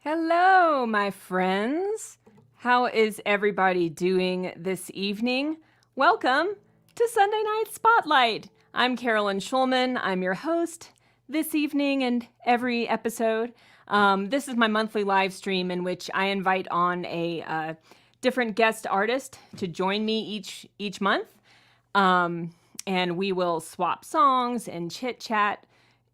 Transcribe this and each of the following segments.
Hello, my friends. How is everybody doing this evening? Welcome to Sunday Night Spotlight. I'm Carolyn Shulman. I'm your host this evening and every episode. This is my monthly live stream in which I invite on a different guest artist to join me each month. And we will swap songs and chit chat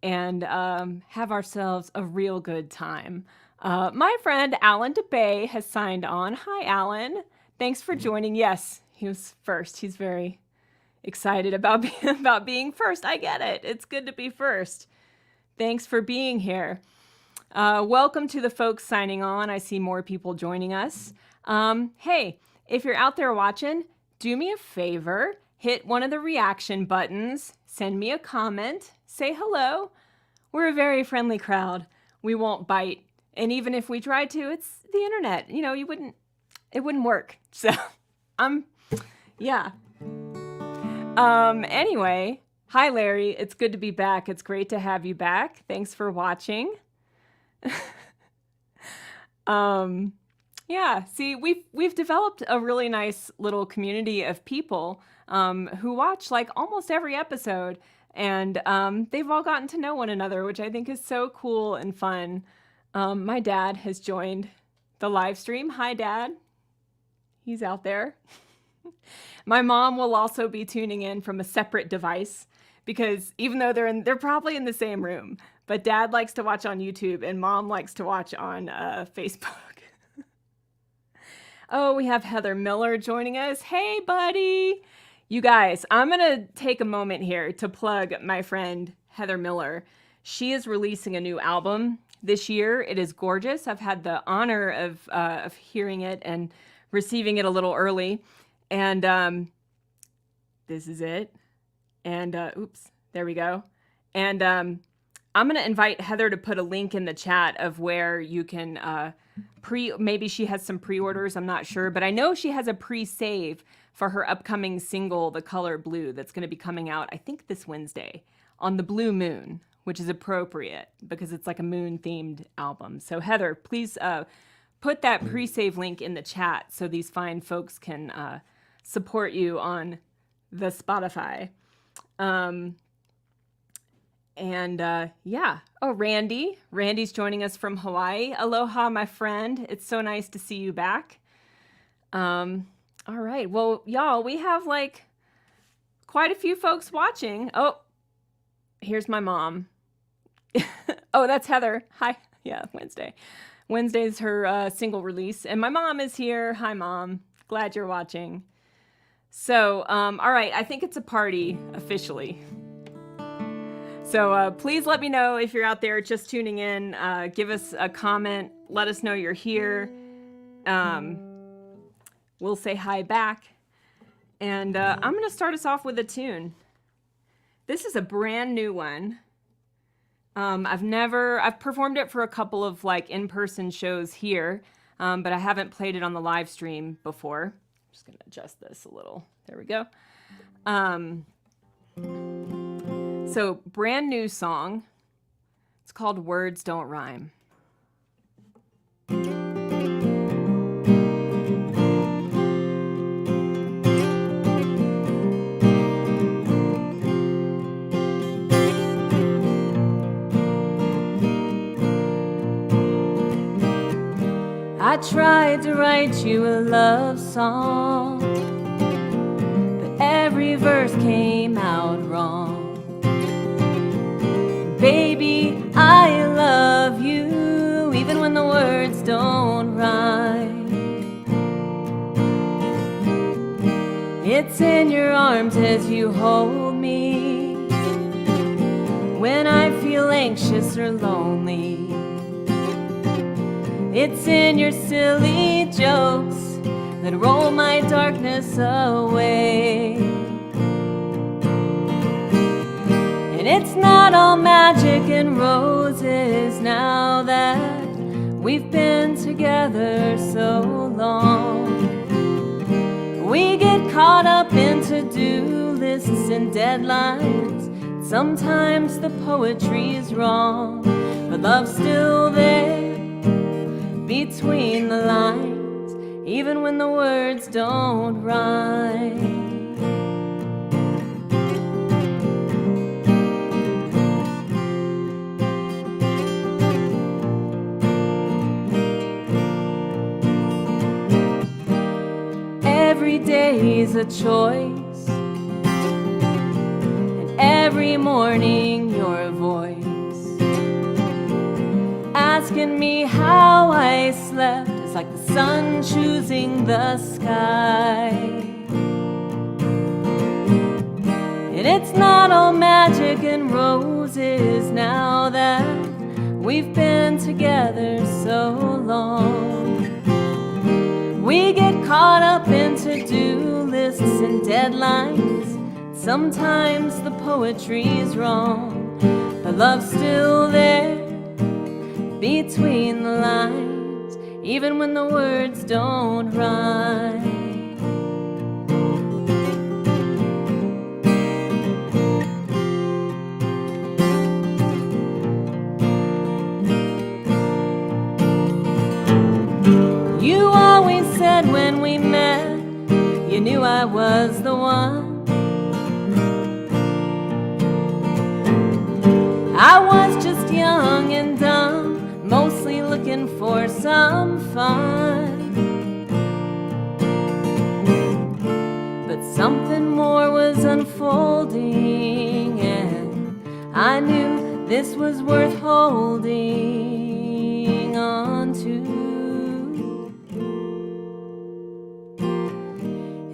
and have ourselves a real good time. My friend Alan DeBay has signed on. Hi, Alan. Thanks for joining. Yes, he was first. He's very excited about being first. I get it. It's good to be first. Thanks for being here. Welcome to the folks signing on. I see more people joining us. Hey, if you're out there watching, do me a favor. Hit one of the reaction buttons. Send me a comment. Say hello. We're a very friendly crowd. We won't bite. And even if we tried to, it's the internet. You know, it wouldn't work. So, yeah. Anyway, hi, Larry. It's good to be back. It's great to have you back. Thanks for watching. Yeah, see, we've developed a really nice little community of people who watch like almost every episode. And they've all gotten to know one another, which I think is so cool and fun. My dad has joined the live stream. Hi, Dad. He's out there. My mom will also be tuning in from a separate device because even though they're probably in the same room, but Dad likes to watch on YouTube and Mom likes to watch on Facebook. Oh, we have Heather Miller joining us. Hey, buddy. You guys, I'm going to take a moment here to plug my friend Heather Miller. She is releasing a new album this year. It is gorgeous. I've had the honor of hearing it and receiving it a little early. And this is it. And oops, there we go. And I'm going to invite Heather to put a link in the chat of where you can maybe she has some pre-orders, I'm not sure, but I know she has a pre-save for her upcoming single, The Color Blue, that's going to be coming out, I think this Wednesday, on the blue moon, which is appropriate because it's like a moon-themed album. So Heather, please put that pre-save link in the chat so these fine folks can support you on the Spotify. Yeah. Oh, Randy's joining us from Hawaii. Aloha, my friend. It's so nice to see you back. All right. Well, y'all, we have like quite a few folks watching. Oh, here's my mom. Oh, that's Heather. Hi. Yeah, Wednesday. Wednesday's her single release. And my mom is here. Hi, Mom. Glad you're watching. So, all right. I think it's a party officially. So please let me know if you're out there just tuning in. Give us a comment. Let us know you're here. We'll say hi back. And I'm going to start us off with a tune. This is a brand new one. I've performed it for a couple of like in-person shows here, but I haven't played it on the live stream before. I'm just going to adjust this a little. There we go. So brand new song. It's called Words Don't Rhyme. I tried to write you a love song, but every verse came out wrong. Baby, I love you, even when the words don't rhyme. It's in your arms as you hold me when I feel anxious or lonely. It's in your silly jokes that roll my darkness away. And it's not all magic and roses now that we've been together so long. We get caught up in to-do lists and deadlines. Sometimes the poetry is wrong, but love's still there. between the lines, even when the words don't rhyme. Every day's a choice, and every morning your voice asking me how I slept is like the sun choosing the sky. And it's not all magic and roses now that we've been together so long. We get caught up in to-do lists and deadlines. Sometimes the poetry's wrong, but love's still there between the lines, even when the words don't rhyme. You always said when we met, you knew I was the one. I was just young and dumb, mostly looking for some fun. But something more was unfolding, and I knew this was worth holding on to.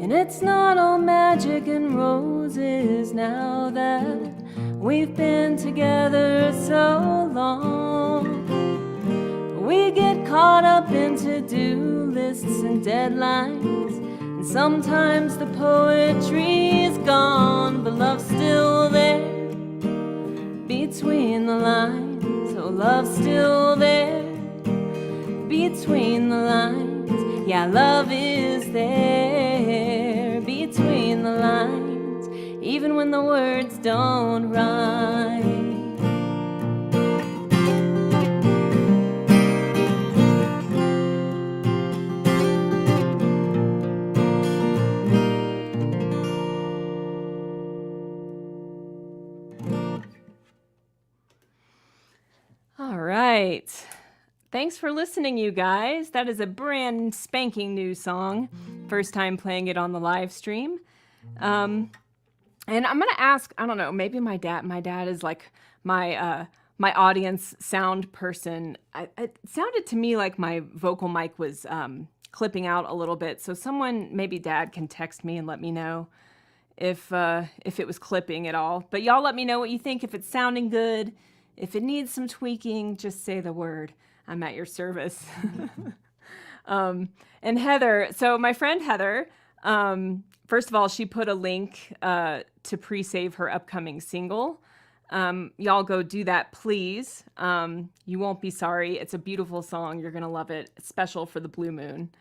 And it's not all magic and roses now that we've been together so long. We get caught up in to-do lists and deadlines, and sometimes the poetry's gone, but love's still there between the lines. Oh, love's still there between the lines. Yeah, love is there between the lines, even when the words don't rhyme. All right. Thanks for listening, you guys. That is a brand spanking new song. First time playing it on the live stream. And I'm gonna ask, I don't know, maybe my dad is like my audience sound person. It sounded to me like my vocal mic was clipping out a little bit. So someone, maybe Dad, can text me and let me know if it was clipping at all. But y'all let me know what you think, if it's sounding good. If it needs some tweaking, just say the word. I'm at your service. And Heather, so my friend Heather, first of all, she put a link to pre-save her upcoming single. Y'all go do that, please. You won't be sorry. It's a beautiful song. You're going to love it. It's special for the blue moon.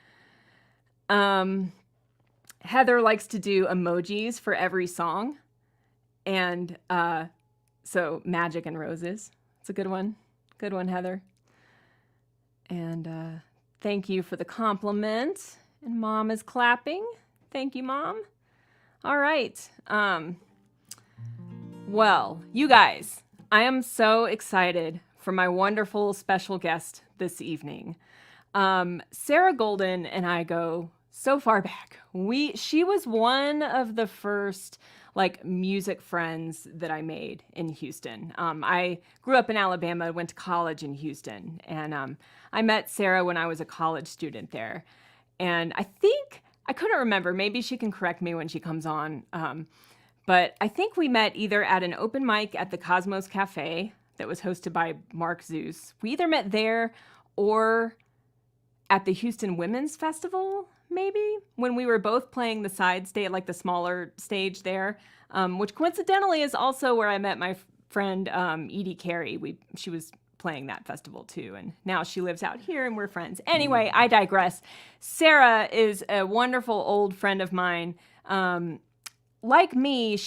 Heather likes to do emojis for every song. And so Magic and Roses. It's a good one. Good one, Heather. And thank you for the compliment. And Mom is clapping. Thank you, Mom. All right. Well, you guys, I am so excited for my wonderful special guest this evening. Sarah Golden and I go so far back. She was one of the first music friends that I made in Houston. I grew up in Alabama, went to college in Houston, and I met Sarah when I was a college student there. And I couldn't remember, maybe she can correct me when she comes on, but I think we met either at an open mic at the Cosmos Cafe that was hosted by Mark Zeus. We either met there or at the Houston Women's Festival, maybe, when we were both playing the side stage, like the smaller stage there, which coincidentally is also where I met my friend Edie Carey. She was playing that festival too, and now she lives out here and we're friends. Anyway, I digress. Sarah is a wonderful old friend of mine. Like me,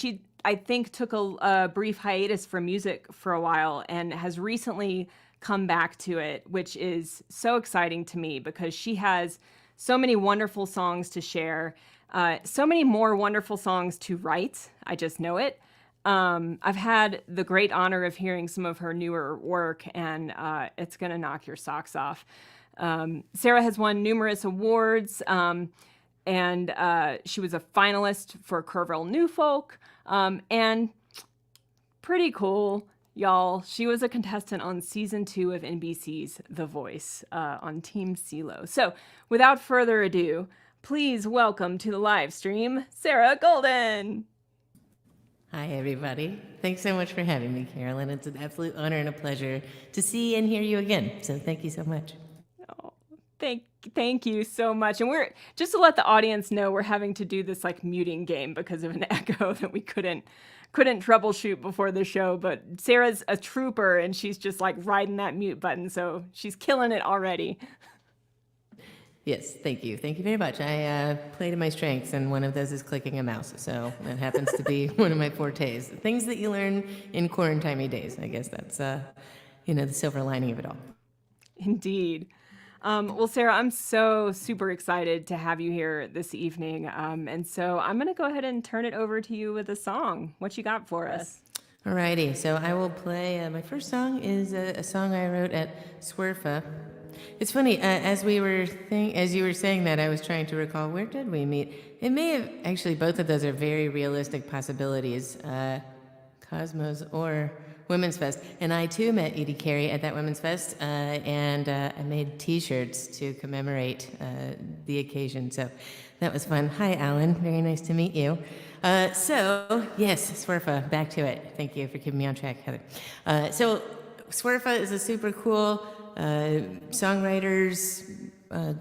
I think took a brief hiatus from music for a while and has recently come back to it, which is so exciting to me because she has so many wonderful songs to share, so many more wonderful songs to write. I just know it. I've had the great honor of hearing some of her newer work, and it's going to knock your socks off. Sarah has won numerous awards, and she was a finalist for Curville New Folk, and pretty cool, y'all. She was a contestant on season 2 of NBC's The Voice on Team CeeLo. So without further ado, please welcome to the live stream, Sarah Golden. Hi, everybody. Thanks so much for having me, Carolyn. It's an absolute honor and a pleasure to see and hear you again. So thank you so much. Oh, thank you so much. And we're just to let the audience know, we're having to do this like muting game because of an echo that we couldn't troubleshoot before the show. But Sarah's a trooper and she's just like riding that mute button. So she's killing it already. Yes, thank you. Thank you very much. I play to my strengths, and one of those is clicking a mouse. So that happens to be one of my fortes. Things that you learn in quarantine days. I guess that's, the silver lining of it all. Indeed. Well, Sarah, I'm so super excited to have you here this evening. And so I'm going to go ahead and turn it over to you with a song. What you got for us? Alrighty, so I will play. My first song is a song I wrote at Swerfa. It's funny, as you were saying that, I was trying to recall, where did we meet? It may have, actually, both of those are very realistic possibilities, Cosmos or Women's Fest. And I, too, met Edie Carey at that Women's Fest, and I made T-shirts to commemorate the occasion, so that was fun. Hi, Alan. Very nice to meet you. So, yes, Swerfa, back to it. Thank you for keeping me on track, Heather. So, Swerfa is a super cool songwriters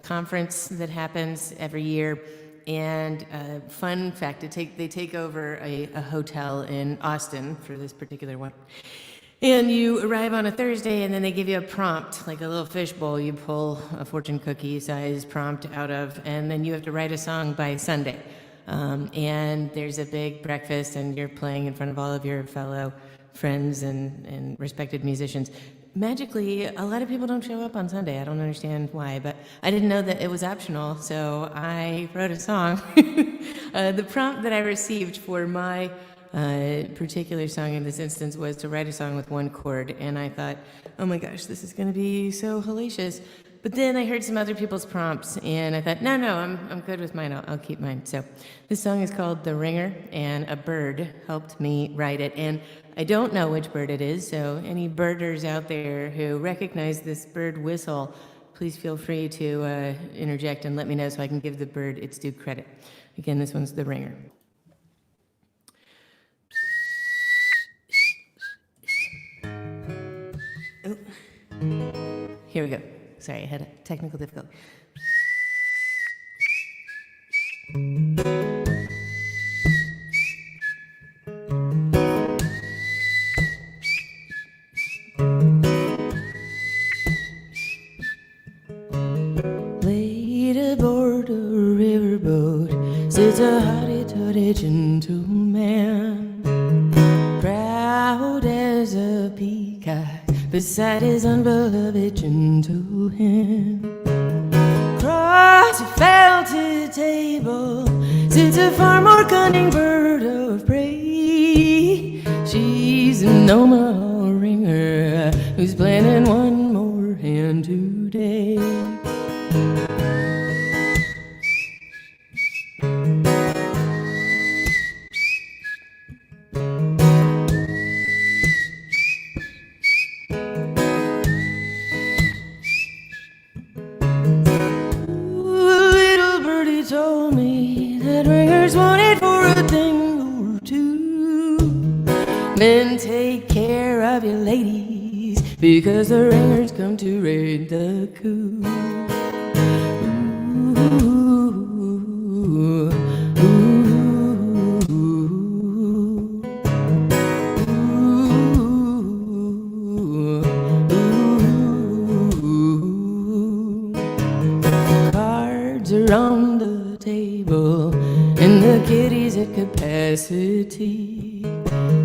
conference that happens every year. And fun fact, they take over a hotel in Austin for this particular one. And you arrive on a Thursday, and then they give you a prompt, like a little fishbowl you pull a fortune cookie size prompt out of, and then you have to write a song by Sunday. And there's a big breakfast, and you're playing in front of all of your fellow friends and respected musicians. Magically, a lot of people don't show up on Sunday. I don't understand why, but I didn't know that it was optional, so I wrote a song. The prompt that I received for my particular song in this instance was to write a song with one chord, and I thought, oh my gosh, this is going to be so hellacious. But then I heard some other people's prompts, and I thought, no, I'm good with mine. I'll keep mine. So this song is called The Ringer, and a bird helped me write it. And I don't know which bird it is, so any birders out there who recognize this bird whistle, please feel free to interject and let me know so I can give the bird its due credit. Again, this one's The Ringer. Oh. Here we go. Sorry, I had a technical difficulty. Laid aboard a riverboat sits a howdy-toddy gentleman, proud as a peacock beside his unbeloved gentle hen. Across a felted table sits a far more cunning bird of prey. She's an Omaha ringer who's planning one more hand today. Told me that ringers wanted for a thing or two. Men, take care of your ladies, because the ringers come to raid the coop. Cards are on the table, and the kitty's at capacity.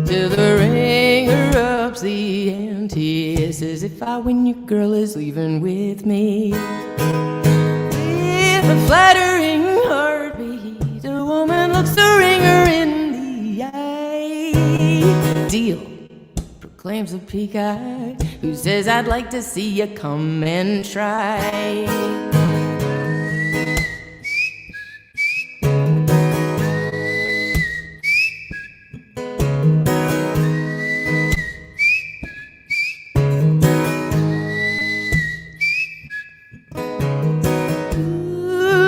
Till the ringer ups the ante, says if if I win, your girl is leaving with me. With a flattering heartbeat, a woman looks the ringer in the eye. Deal, proclaims a peacock who says, I'd like to see you come and try.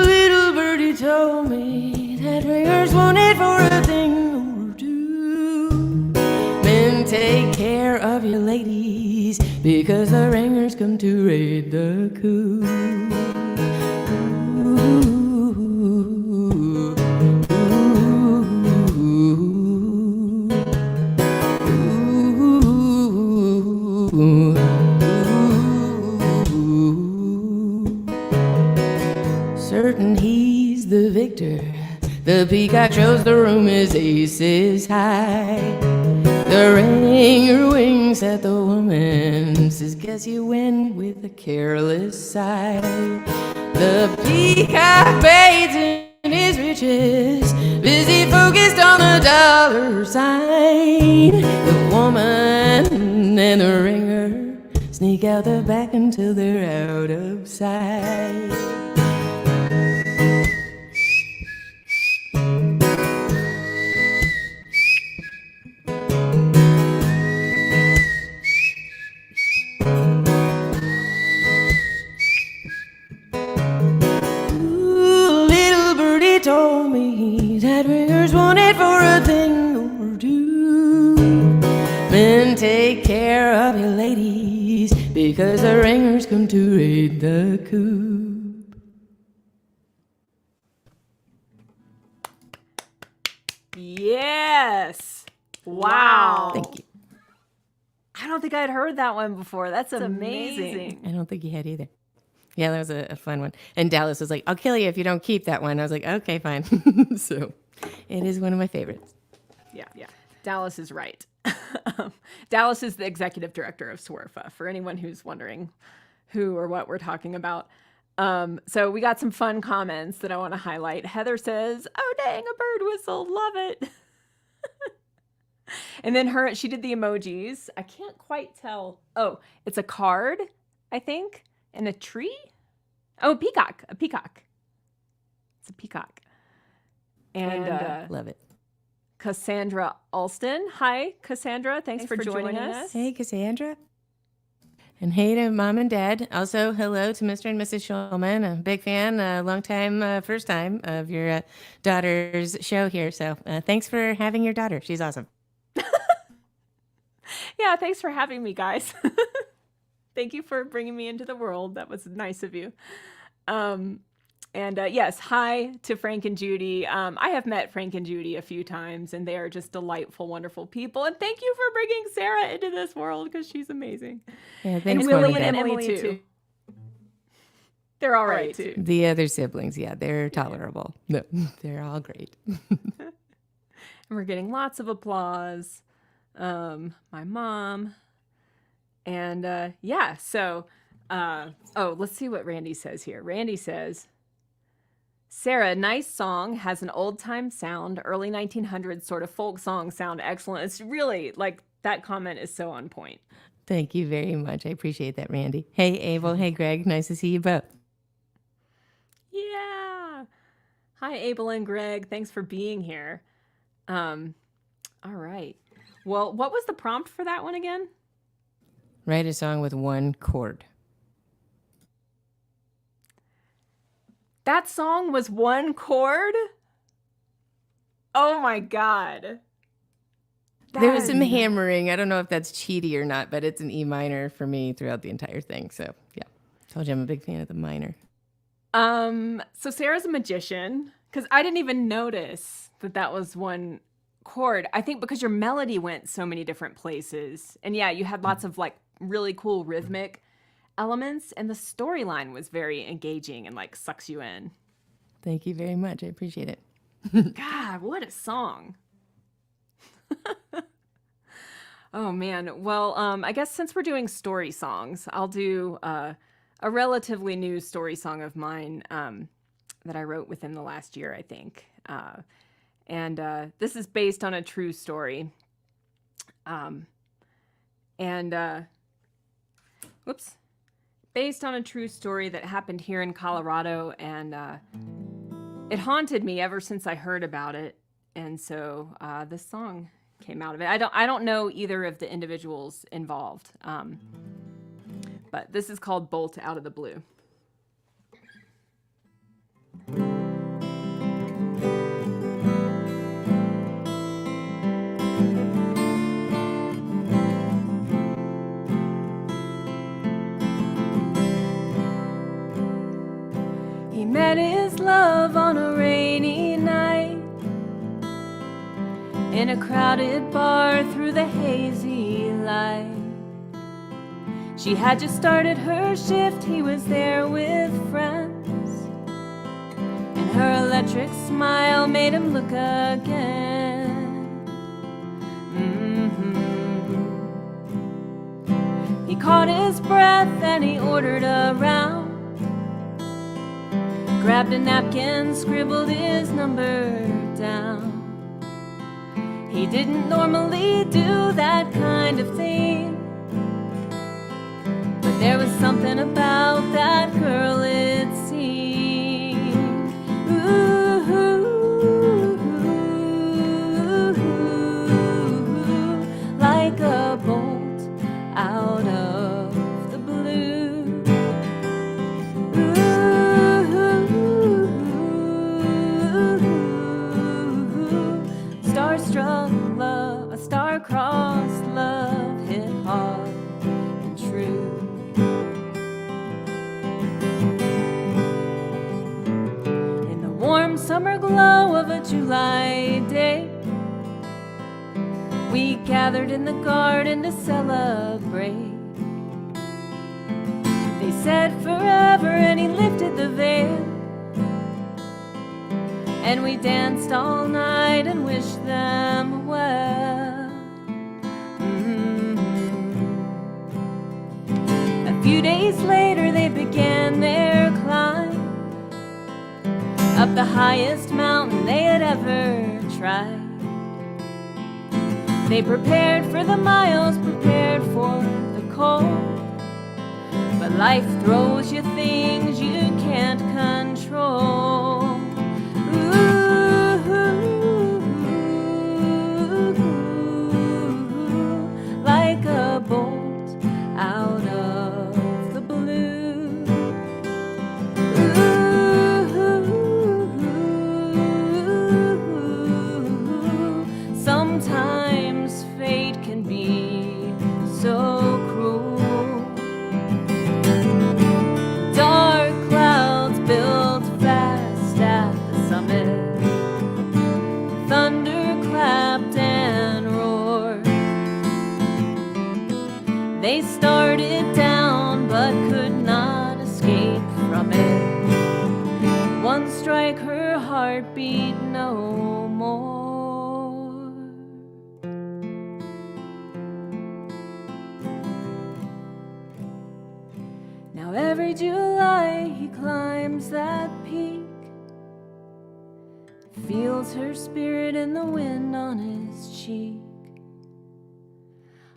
Little birdie told me that ringers wanted for a thing or two. Men take care of your ladies because the ringers come to raid the coop. Certain he's the victor. The peacock shows the room his ace is high. The ringer winks at the woman, says, guess you win with a careless sigh. The peacock bathes in his riches, busy focused on the dollar sign. The woman and the ringer sneak out the back until they're out of sight. Told me that ringers wanted for a thing or two. Men take care of your ladies because the ringers come to raid the coop. Yes. Wow. Thank you. I don't think I'd heard that one before. That's amazing. I don't think you had either. Yeah, that was a fun one. And Dallas was like, I'll kill you if you don't keep that one. I was like, okay, fine. So it is one of my favorites. Yeah. Dallas is right. Dallas is the executive director of SWRFA, for anyone who's wondering who or what we're talking about. So we got some fun comments that I want to highlight. Heather says, oh, dang, a bird whistle. Love it. And then she did the emojis. I can't quite tell. Oh, it's a card, I think. And a tree? Oh, a peacock. It's a peacock. And love it. Cassandra Alston. Hi, Cassandra. Thanks for joining us. Hey, Cassandra. And hey to Mom and Dad. Also, hello to Mr. and Mrs. Shulman. A big fan, long time, first time of your daughter's show here. So thanks for having your daughter. She's awesome. Yeah, thanks for having me, guys. Thank you for bringing me into the world. That was nice of you. Yes, hi to Frank and Judy. I have met Frank and Judy a few times, and they are just delightful, wonderful people. And thank you for bringing Sarah into this world because she's amazing. Yeah, thanks, and Willie and Emily too. They're all right too. The other siblings, yeah, they're tolerable. No, they're all great. And we're getting lots of applause. My mom. And let's see what Randy says here. Randy says, Sarah, nice song, has an old-time sound, early 1900s sort of folk song sound, excellent. It's really, that comment is so on point. Thank you very much. I appreciate that, Randy. Hey, Abel. Hey, Greg. Nice to see you both. Yeah. Hi, Abel and Greg. Thanks for being here. All right. Well, what was the prompt for that one again? Write a song with one chord. That song was one chord? Oh my God. There was some hammering. I don't know if that's cheaty or not, but it's an E minor for me throughout the entire thing. So, yeah. Told you I'm a big fan of the minor. So Sarah's a magician, because I didn't even notice that was one chord. I think because your melody went so many different places. And yeah, you had lots of really cool rhythmic elements, and the storyline was very engaging and sucks you in. Thank you very much. I appreciate it. God, what a song. Oh man. Well, I guess since we're doing story songs, I'll do a relatively new story song of mine that I wrote within the last year, I think. And this is based on a true story. Um, and whoops, based on a true story that happened here in Colorado, and it haunted me ever since I heard about it. And so this song came out of it. I don't know either of the individuals involved, but this is called "Bolt Out of the Blue." He met his love on a rainy night in a crowded bar through the hazy light. She had just started her shift, he was there with friends, and her electric smile made him look again. He caught his breath and he ordered a round, grabbed a napkin, scribbled his number down. He didn't normally do that kind of thing, but there was something about that girl, it seemed. Like a bolt out of the blue. Starstruck love, a star-crossed love, hit hard and true. In the warm summer glow of a July day, we gathered in the garden to celebrate. They said forever and he lifted the veil, and we danced all night and wished them well. A few days later they began their climb up the highest mountain they had ever tried. They prepared for the miles, prepared for the cold, but life throws you things you can't control. Like a bolt out of the blue. Sometimes fate can be so cruel. Dark clouds built fast at the summit. Thunder clapped and roared. They started down but could not escape from it. One strike, her heart beat no more. Now every July he climbs that peak, feels her spirit in the wind on his cheek.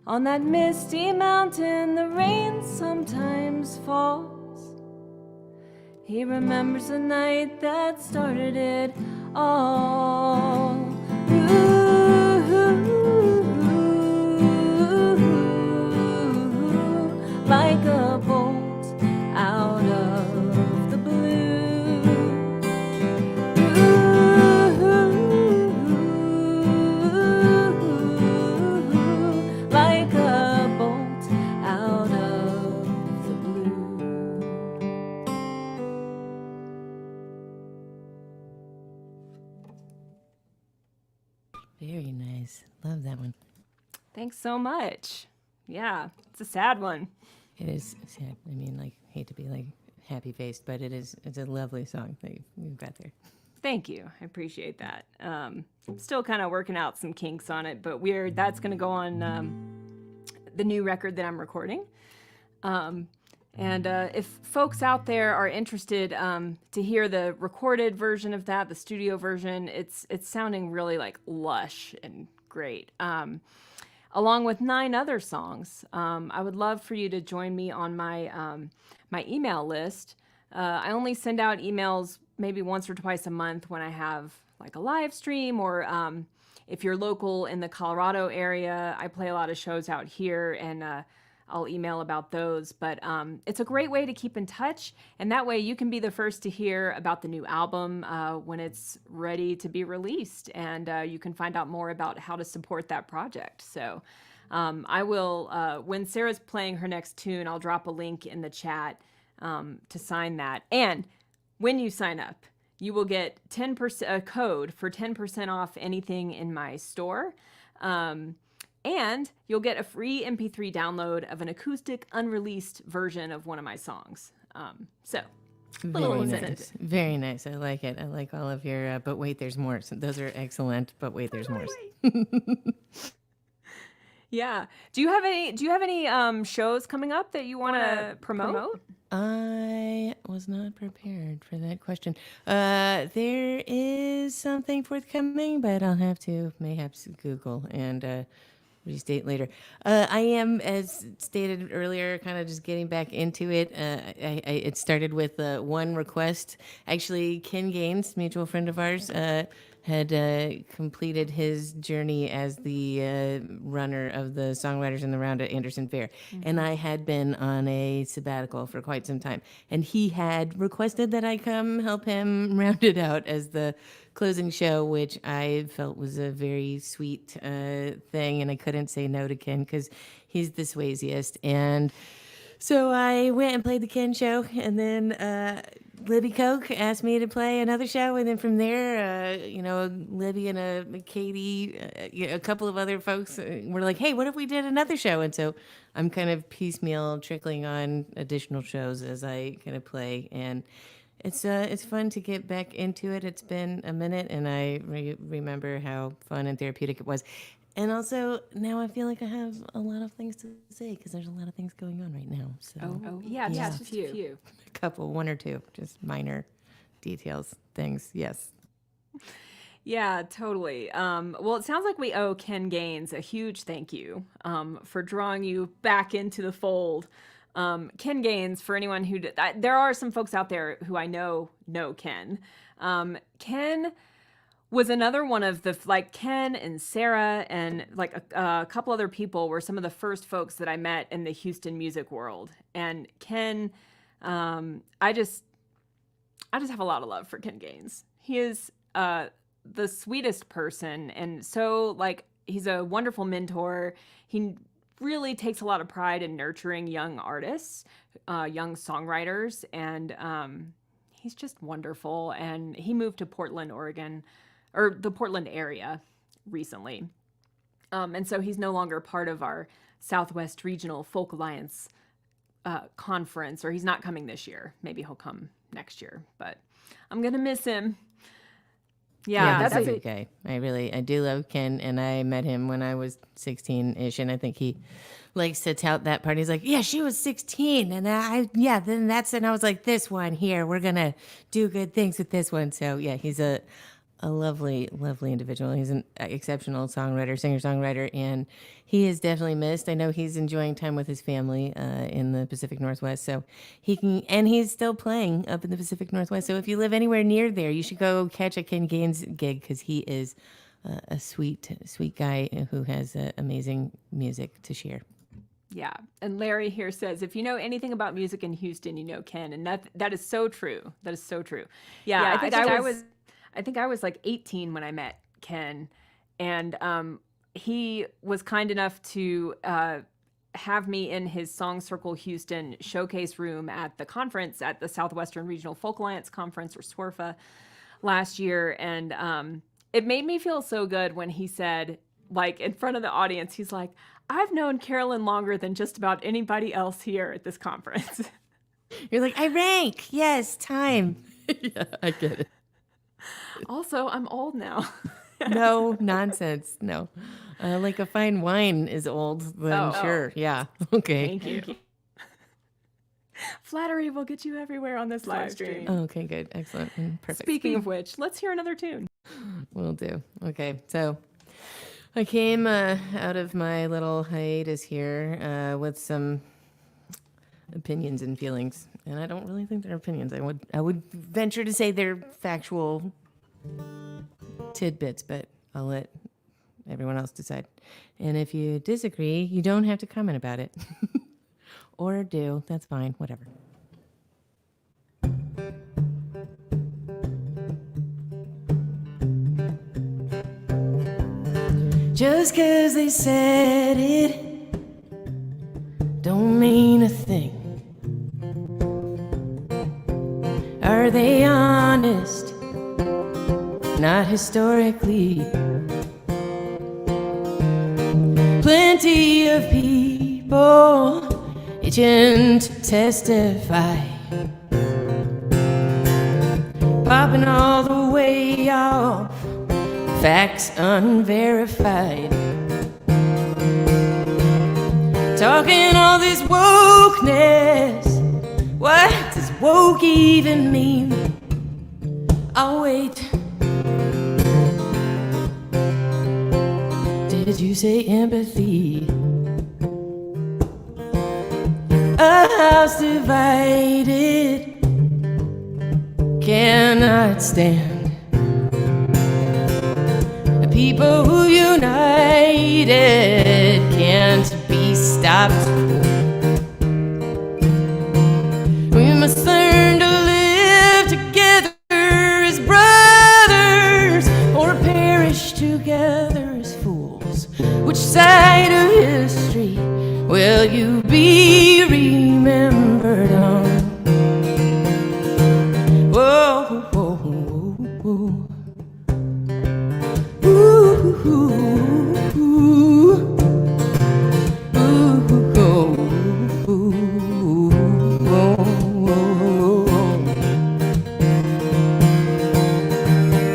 On that misty mountain the rain sometimes falls. He remembers the night that started it all. Like a bolt out of the blue. Like a bolt out of the blue. Very nice. Love that one. Thanks so much. Yeah, it's a sad one. It is sad. I mean, like, hate to be like happy faced, but it's a lovely song that you've got there. Thank you. I appreciate that. I'm still kind of working out some kinks on it, but that's going to go on the new record that I'm recording. And if folks out there are interested to hear the recorded version of that, the studio version, it's sounding really like lush and great. Along with 9 other songs. I would love for you to join me on my email list. I only send out emails maybe once or twice a month when I have like a live stream, or if you're local in the Colorado area, I play a lot of shows out here, and I'll email about those. But it's a great way to keep in touch, and that way you can be the first to hear about the new album when it's ready to be released, and you can find out more about how to support that project. So I will, when Sarah's playing her next tune, I'll drop a link in the chat to sign that. And when you sign up, you will get 10% a code for 10% off anything in my store. And you'll get a free MP3 download of an acoustic unreleased version of one of my songs. Very nice. Very nice. I like it. I like all of your, but wait, there's more. So those are excellent, but wait, there's more. Yeah. Do you have any shows coming up that you want to promote? I was not prepared for that question. There is something forthcoming, but I'll have to mayhaps Google and restate later. I am, as stated earlier, kind of just getting back into it. It started with one request. Actually, Ken Gaines, mutual friend of ours, had completed his journey as the runner of the Songwriters in the Round at Anderson Fair. Mm-hmm. And I had been on a sabbatical for quite some time. And he had requested that I come help him round it out as the closing show, which I felt was a very sweet thing. And I couldn't say no to Ken because he's the Swayziest. And so I went and played the Ken show, and then Libby Koch asked me to play another show, and then from there, Libby and Katie, a couple of other folks were like, "Hey, what if we did another show?" And so I'm kind of piecemeal trickling on additional shows as I kind of play, and it's fun to get back into it. It's been a minute, and I remember how fun and therapeutic it was. And also, now I feel like I have a lot of things to say because there's a lot of things going on right now. So, yeah, just a few. A couple, one or two, just minor details, things, yes. Yeah, totally. Well, it sounds like we owe Ken Gaines a huge thank you for drawing you back into the fold. Ken Gaines, for anyone who... there are some folks out there who I know Ken. Ken was another one of the, like, Ken and Sarah and like a couple other people were some of the first folks that I met in the Houston music world. And Ken, I just have a lot of love for Ken Gaines. He is the sweetest person, and so, like, he's a wonderful mentor. He really takes a lot of pride in nurturing young artists, young songwriters, and he's just wonderful. And he moved to Portland, Oregon, or the Portland area recently. And so he's no longer part of our Southwest Regional Folk Alliance conference, or he's not coming this year. Maybe he'll come next year, but I'm going to miss him. Yeah, that's a good guy. I do love Ken, and I met him when I was 16-ish, and I think he likes to tout that part. He's like, yeah, she was 16, and then I was like, this one here, we're going to do good things with this one. So yeah, he's a lovely, lovely individual. He's an exceptional songwriter, singer-songwriter, and he is definitely missed. I know he's enjoying time with his family in the Pacific Northwest, so he's still playing up in the Pacific Northwest. So if you live anywhere near there, you should go catch a Ken Gaines gig because he is a sweet, sweet guy who has amazing music to share. Yeah, and Larry here says, if you know anything about music in Houston, you know Ken, and that is so true. That is so true. Yeah, I think I was like 18 when I met Ken, and he was kind enough to have me in his Song Circle Houston showcase room at the conference, at the Southwestern Regional Folk Alliance Conference, or SWRFA, last year. And it made me feel so good when he said, like, in front of the audience, he's like, I've known Carolyn longer than just about anybody else here at this conference. You're like, I rank. Yes, time. Yeah, I get it. Also, I'm old now. No nonsense. No, Like a fine wine is old, then sure. Yeah. Okay. Thank you. Flattery will get you everywhere on this live stream. Oh, okay, good. Excellent. Perfect. Speaking of which, let's hear another tune. Will do. Okay, so I came out of my little hiatus here with some opinions and feelings, and I don't really think they're opinions. I would venture to say they're factual tidbits, but I'll let everyone else decide. And if you disagree, you don't have to comment about it. Or do. That's fine. Whatever. Just 'cause they said it don't mean a thing. Are they honest? Not historically. Plenty of people itching to testify, popping all the way off, facts unverified, talking all this wokeness. What does woke even mean? I'll wait. Did you say empathy? A house divided cannot stand. People who united can't be stopped. We must learn to live together as brothers or perish together as fools. Which side of history will you be remembered on? Whoa, whoa, whoa, whoa. Ooh, ooh, ooh.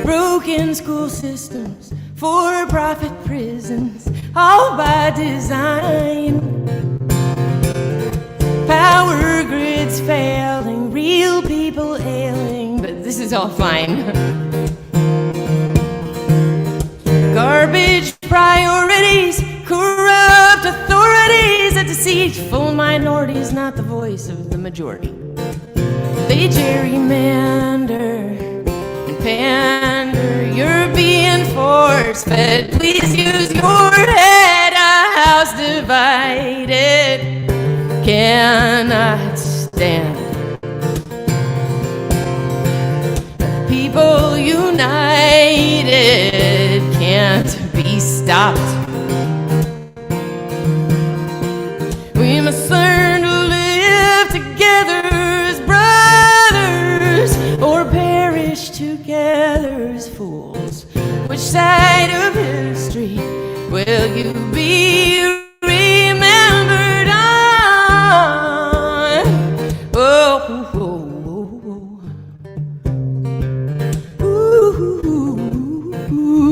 Broken school systems, for-profit prisons, all by design. Power grids failing, real people ailing, but this is all fine. Garbage priorities, corrupt authorities, a deceitful minorities, not the voice of the majority. They gerrymander and pander, you're being force-fed. Please use your head. A house divided cannot stand. People united can't be stopped. We must learn to live together as brothers or perish together as fools. Which side of history will you be remembered on? Oh, oh, oh, oh. Ooh, ooh, ooh.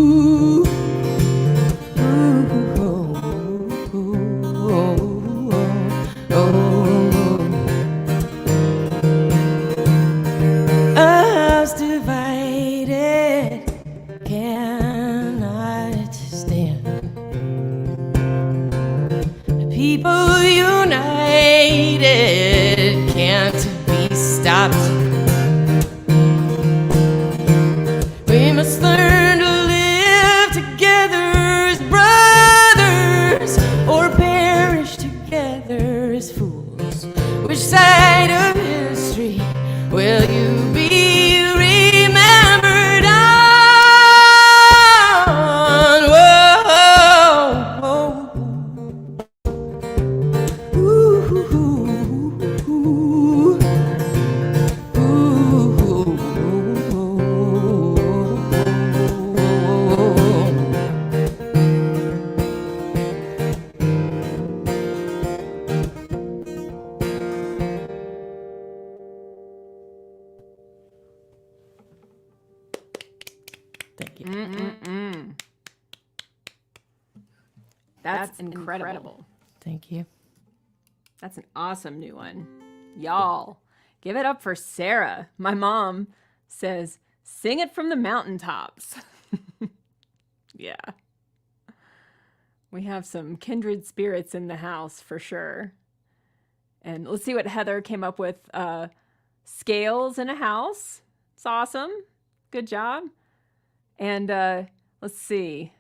A house divided cannot stand. People united can't be stopped. We must learn to live together as brothers or perish together as fools. Which side of history will you be remembered on? Whoa, ooh, ooh, ooh. Thank you. That's incredible. Thank you. That's an awesome new one. Y'all, give it up for Sarah. My mom says, sing it from the mountaintops. Yeah. We have some kindred spirits in the house for sure. And let's see what Heather came up with. Scales in a house. It's awesome. Good job. And let's see.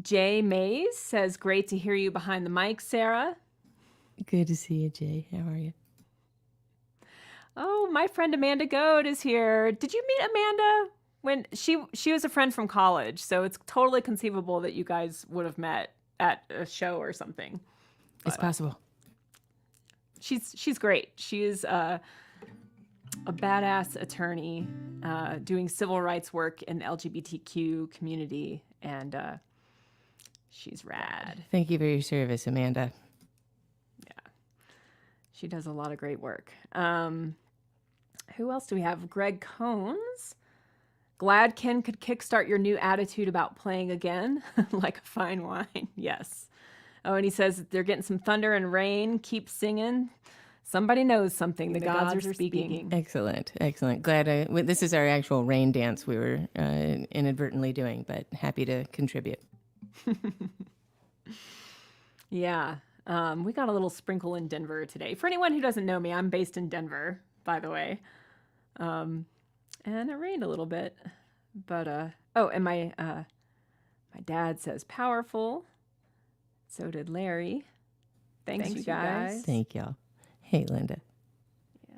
Jay Mays says, great to hear you behind the mic, Sarah. Good to see you, Jay. How are you? Oh, my friend Amanda Goad is here. Did you meet Amanda? When she was a friend from college, so it's totally conceivable that you guys would have met at a show or something. It's possible. She's great. She is a badass attorney doing civil rights work in the LGBTQ community, and she's rad. Thank you for your service, Amanda. Yeah, she does a lot of great work. Who else do we have? Greg Cones. Glad Ken could kickstart your new attitude about playing again, like a fine wine. Yes. Oh, and he says they're getting some thunder and rain. Keep singing. Somebody knows something. The gods are speaking. Excellent. Glad this is our actual rain dance we were inadvertently doing, but happy to contribute. Yeah. We got a little sprinkle in Denver today. For anyone who doesn't know me, I'm based in Denver, by the way. And it rained a little bit, but, and my dad says powerful. So did Larry. Thanks you guys. Thank y'all. Hey, Linda. Yeah.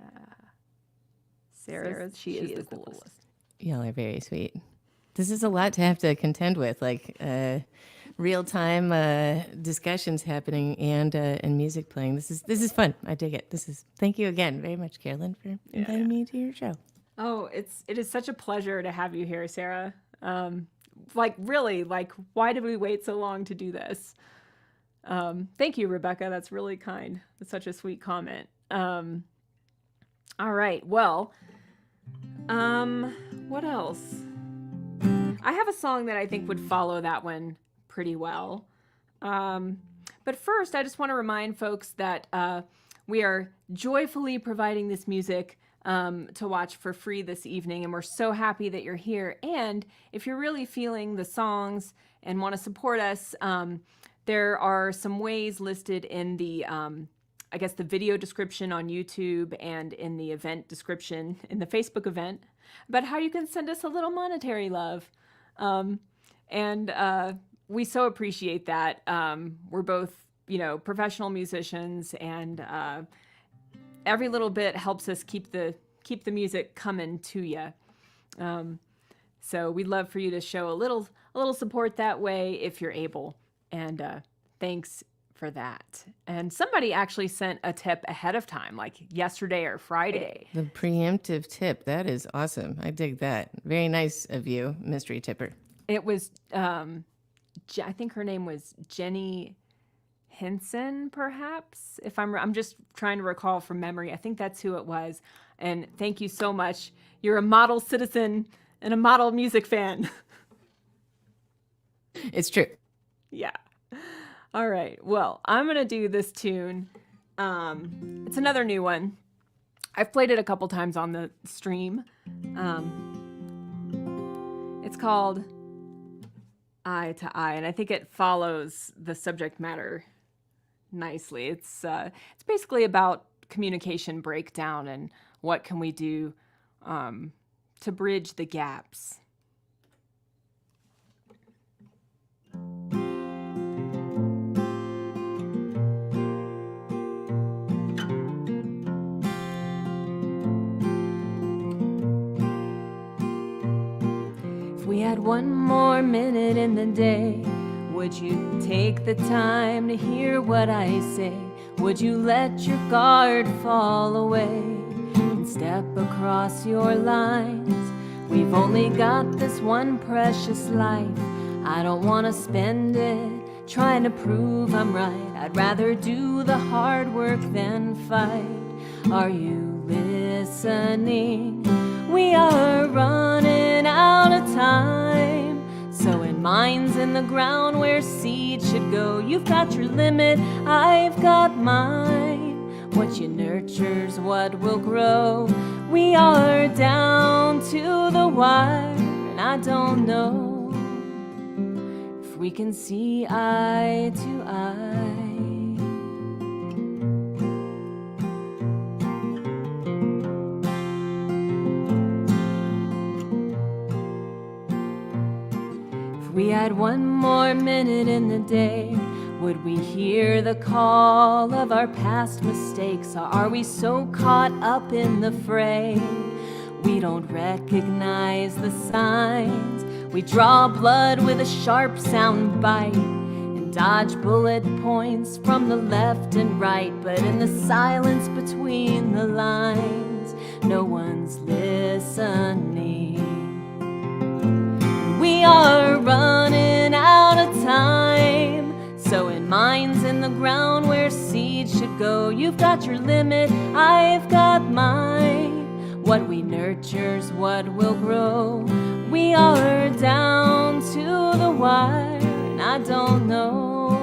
Sarah, she is the coolest. Y'all are very sweet. This is a lot to have to contend with, like, real-time discussions happening and music playing. This is fun. I dig it. Thank you again very much, Carolyn, for inviting me to your show. Oh, it is such a pleasure to have you here, Sarah. Really, why did we wait so long to do this? Thank you, Rebecca. That's really kind. That's such a sweet comment. All right. Well, what else? I have a song that I think would follow that one pretty well. But first, I just want to remind folks that we are joyfully providing this music to watch for free this evening, and we're so happy that you're here. And if you're really feeling the songs and want to support us, there are some ways listed in the the video description on YouTube and in the event description in the Facebook event about how you can send us a little monetary love. We so appreciate that. We're both, professional musicians, and every little bit helps us keep the music coming to you. So we'd love for you to show a little support that way if you're able. And thanks for that. And somebody actually sent a tip ahead of time, like yesterday or Friday. The preemptive tip. That is awesome. I dig that. Very nice of you, mystery tipper. It was, I think her name was Jenny Henson, perhaps. If I'm just trying to recall from memory. I think that's who it was. And thank you so much. You're a model citizen and a model music fan. It's true. Yeah. All right. Well, I'm going to do this tune. It's another new one. I've played it a couple times on the stream. It's called Eye to Eye, and I think it follows the subject matter nicely. It's basically about communication breakdown and what can we do to bridge the gaps. If we had one more minute in the day, would you take the time to hear what I say? Would you let your guard fall away and step across your lines? We've only got this one precious life. I don't want to spend it trying to prove I'm right. I'd rather do the hard work than fight. Are you listening? We are running out of time. So in mine's in the ground where seed should go. You've got your limit, I've got mine. What you nurture's what will grow. We are down to the wire, and I don't know if we can see eye to eye. If we had one more minute in the day, would we hear the call of our past mistakes? Or are we so caught up in the fray we don't recognize the signs? We draw blood with a sharp sound bite and dodge bullet points from the left and right. But in the silence between the lines, no one's listening. We are running out of time, sowing mines in the ground where seeds should go. You've got your limit, I've got mine. What we nurture's what will grow. We are down to the wire, and I don't know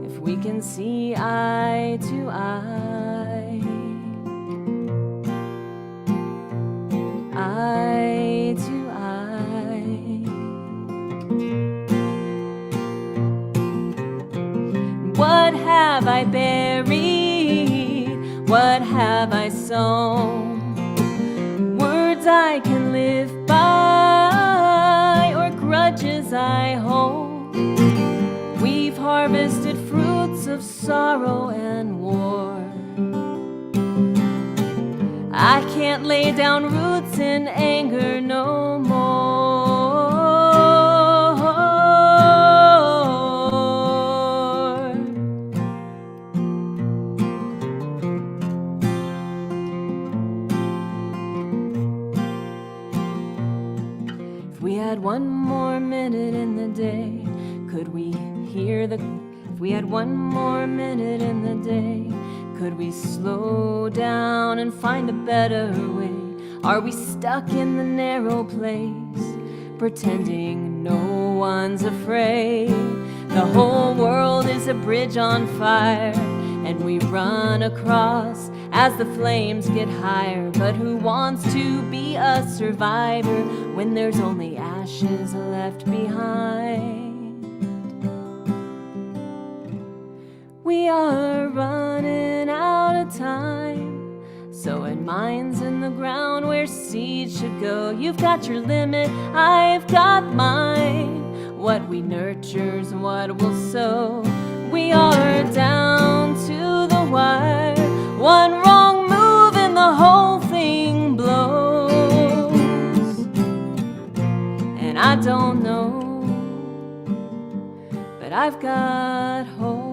if we can see eye to eye. Eye to eye. What have I buried? What have I sown? Words I can live by, or grudges I hold. We've harvested fruits of sorrow and war. I can't lay down roots in anger no more. If we had one more minute in the day, could we hear the... If we had one more minute in the day, could we slow down and find a better way? Are we stuck in the narrow place, pretending no one's afraid? The whole world is a bridge on fire, and we run across as the flames get higher. But who wants to be a survivor when there's only ashes left behind? We are running out of time, sowing mines in the ground where seeds should go. You've got your limit, I've got mine. What we nurture's what we'll sow. We are down to the wire. One wrong move and the whole thing blows. And I don't know, but I've got hope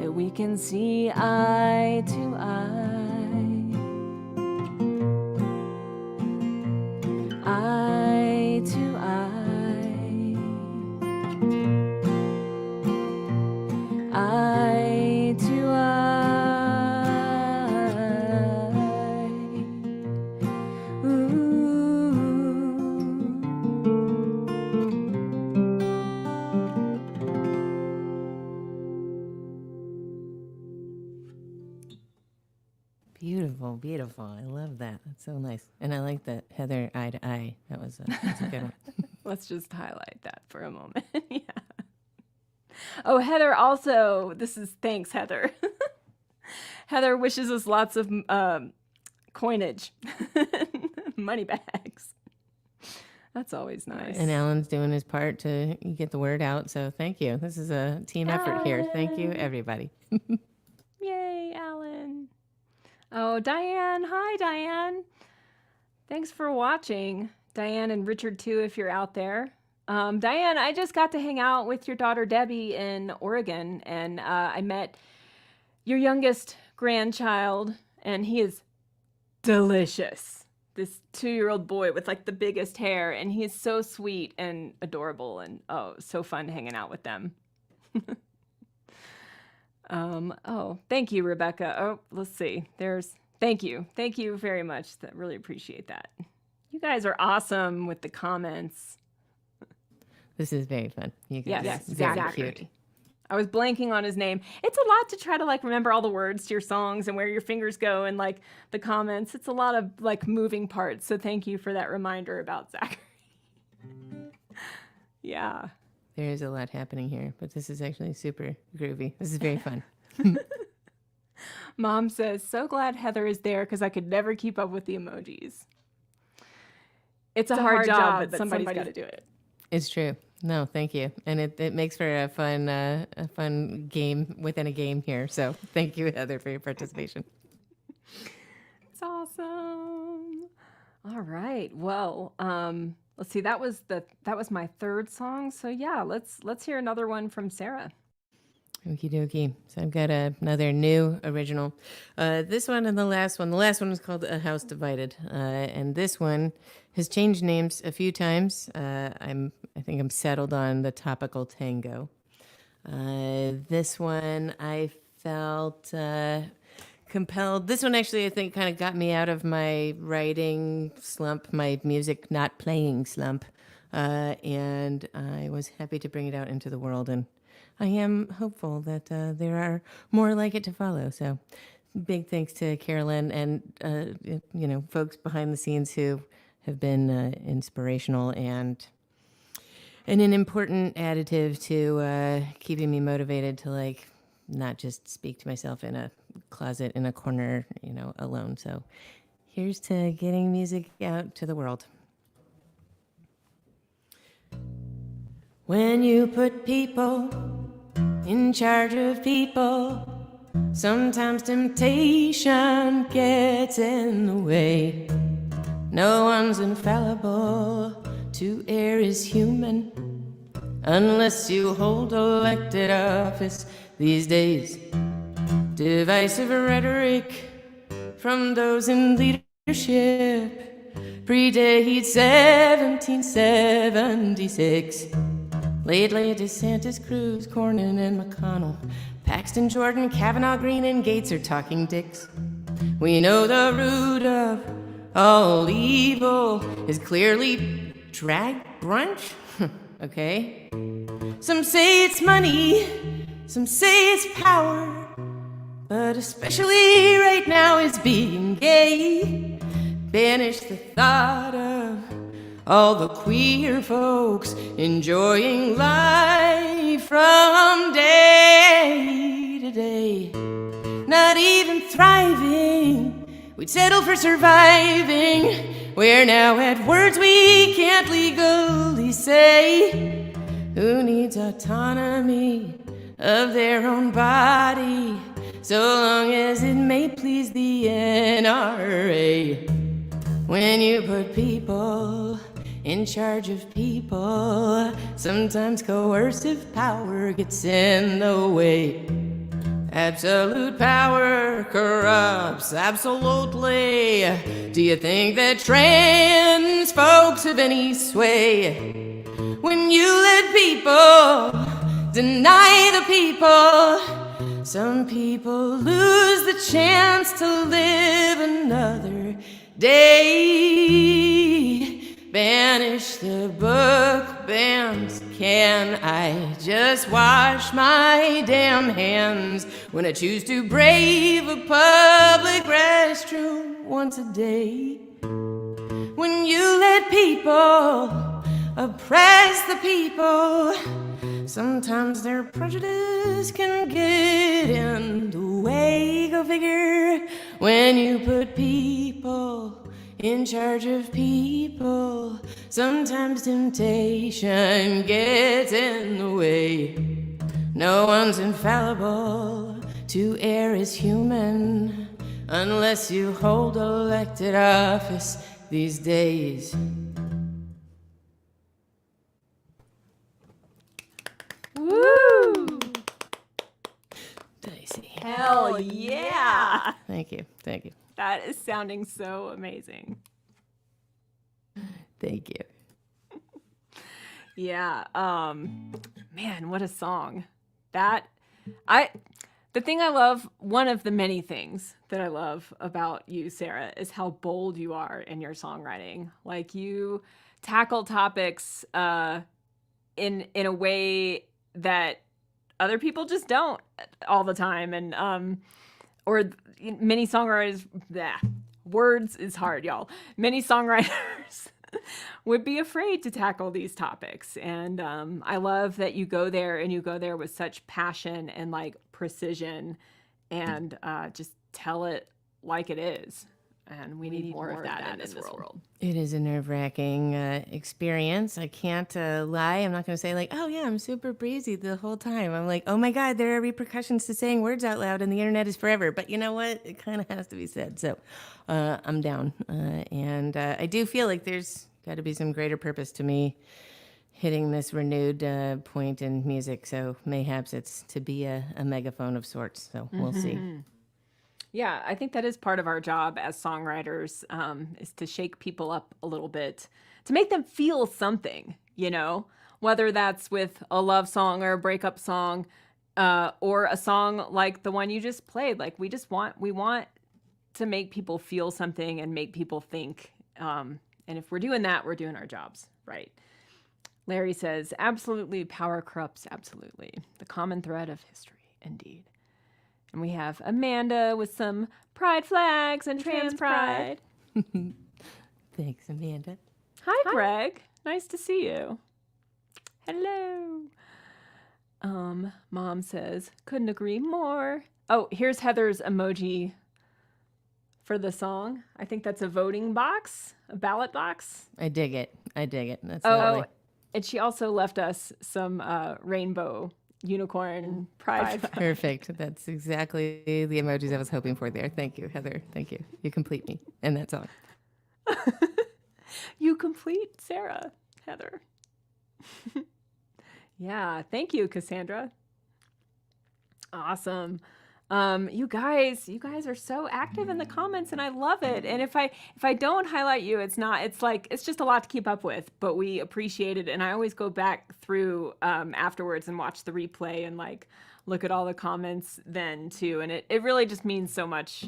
that we can see eye to eye. Eye to eye. Eye to eye. Ooh. Beautiful, beautiful. I love that. That's so nice. And I like that Heather eye to eye. That's a good one. Let's just highlight that for a moment. Yeah. Oh, Heather also, thanks, Heather. Heather wishes us lots of coinage, money bags. That's always nice. And Alan's doing his part to get the word out. So thank you. This is a team effort here. Thank you, everybody. Yay, Alan. Oh, Diane. Hi, Diane. Thanks for watching. Diane and Richard, too, if you're out there. Diane, I just got to hang out with your daughter, Debbie, in Oregon, and I met your youngest grandchild, and he is delicious. This 2-year-old boy with like the biggest hair, and he is so sweet and adorable, and oh, so fun hanging out with them. Oh, thank you, Rebecca. Oh, let's see. Thank you. Thank you very much. Really appreciate that. You guys are awesome with the comments. This is very fun. You guys Yes, are very exactly. cute. I was blanking on his name. It's a lot to try to like remember all the words to your songs and where your fingers go and like the comments. It's a lot of like moving parts. So thank you for that reminder about Zachary. Yeah. There is a lot happening here, but this is actually super groovy. This is very fun. Mom says, so glad Heather is there because I could never keep up with the emojis. It's a hard job, but somebody's got to do it. It's true. No, thank you. And it makes for a fun game within a game here. So thank you, Heather, for your participation. It's awesome. All right. Well, let's see. That was my third song. So yeah, let's hear another one from Sarah. Okie dokie. So I've got another new original. This one and the last one. The last one was called A House Divided. And this one has changed names a few times. I think I'm settled on the Topical Tango. This one I felt compelled. This one actually I think kind of got me out of my writing slump, my music not playing slump. And I was happy to bring it out into the world, and I am hopeful that there are more like it to follow. So big thanks to Carolyn and, folks behind the scenes who have been inspirational and an important additive to keeping me motivated to like not just speak to myself in a closet in a corner, alone. So here's to getting music out to the world. When you put people in charge of people, sometimes temptation gets in the way. No one's infallible, to err is human, unless you hold elected office these days. Divisive rhetoric from those in leadership predates 1776. Lately, DeSantis, Cruz, Cornyn, and McConnell, Paxton, Jordan, Kavanaugh, Green, and Gates are talking dicks. We know the root of all evil is clearly drag brunch. Okay? Some say it's money, some say it's power, but especially right now it's being gay. Banish the thought of all the queer folks enjoying life from day to day. Not even thriving, we'd settle for surviving. We're now at words we can't legally say. Who needs autonomy of their own body, so long as it may please the NRA? When you put people in charge of people, sometimes coercive power gets in the way. Absolute power corrupts, absolutely. Do you think that trans folks have any sway? When you let people deny the people, some people lose the chance to live another day. Banish the book bans. Can I just wash my damn hands when I choose to brave a public restroom once a day? When you let people oppress the people, sometimes their prejudice can get in the way. Go figure. When you put people in charge of people, sometimes temptation gets in the way. No one's infallible, to err is human, unless you hold elected office these days. Woo! Dicey. Hell yeah! Thank you. Thank you. That is sounding so amazing. Thank you. Yeah. Man, what a song. That The thing I love, one of the many things that I love about you, Sarah, is how bold you are in your songwriting. Like you tackle topics in a way that other people just don't all the time, and or many songwriters. Bleh, words is hard, y'all. Many songwriters would be afraid to tackle these topics, and I love that you go there and you go there with such passion and like precision, and just tell it like it is. And we need more of that in this world. It is a nerve-wracking experience. I can't lie. I'm not going to say like, oh yeah, I'm super breezy the whole time. I'm like, oh my God, there are repercussions to saying words out loud and the internet is forever. But you know what? It kind of has to be said. So I'm down. And I do feel like there's got to be some greater purpose to me hitting this renewed point in music. So mayhaps it's to be a megaphone of sorts. So we'll see. Yeah, I think that is part of our job as songwriters, is to shake people up a little bit, to make them feel something, whether that's with a love song or a breakup song, or a song like the one you just played. Like we want to make people feel something and make people think. And if we're doing that, we're doing our jobs right. Larry says, absolutely, power corrupts, absolutely. The common thread of history, indeed. And we have Amanda with some pride flags and trans pride. Thanks, Amanda. Hi, Greg. Nice to see you. Hello. Mom says, couldn't agree more. Oh, here's Heather's emoji for the song. I think that's a voting box, a ballot box. I dig it. That's lovely. And she also left us some rainbow unicorn pride. Perfect. That's exactly the emojis I was hoping for there. Thank you, Heather. Thank you. You complete me. And that's all. You complete Sarah, Heather. Yeah. Thank you, Cassandra. Awesome. You guys are so active in the comments and I love it. And if I don't highlight you, it's just a lot to keep up with, but we appreciate it. And I always go back through afterwards and watch the replay and like look at all the comments then too. And it really just means so much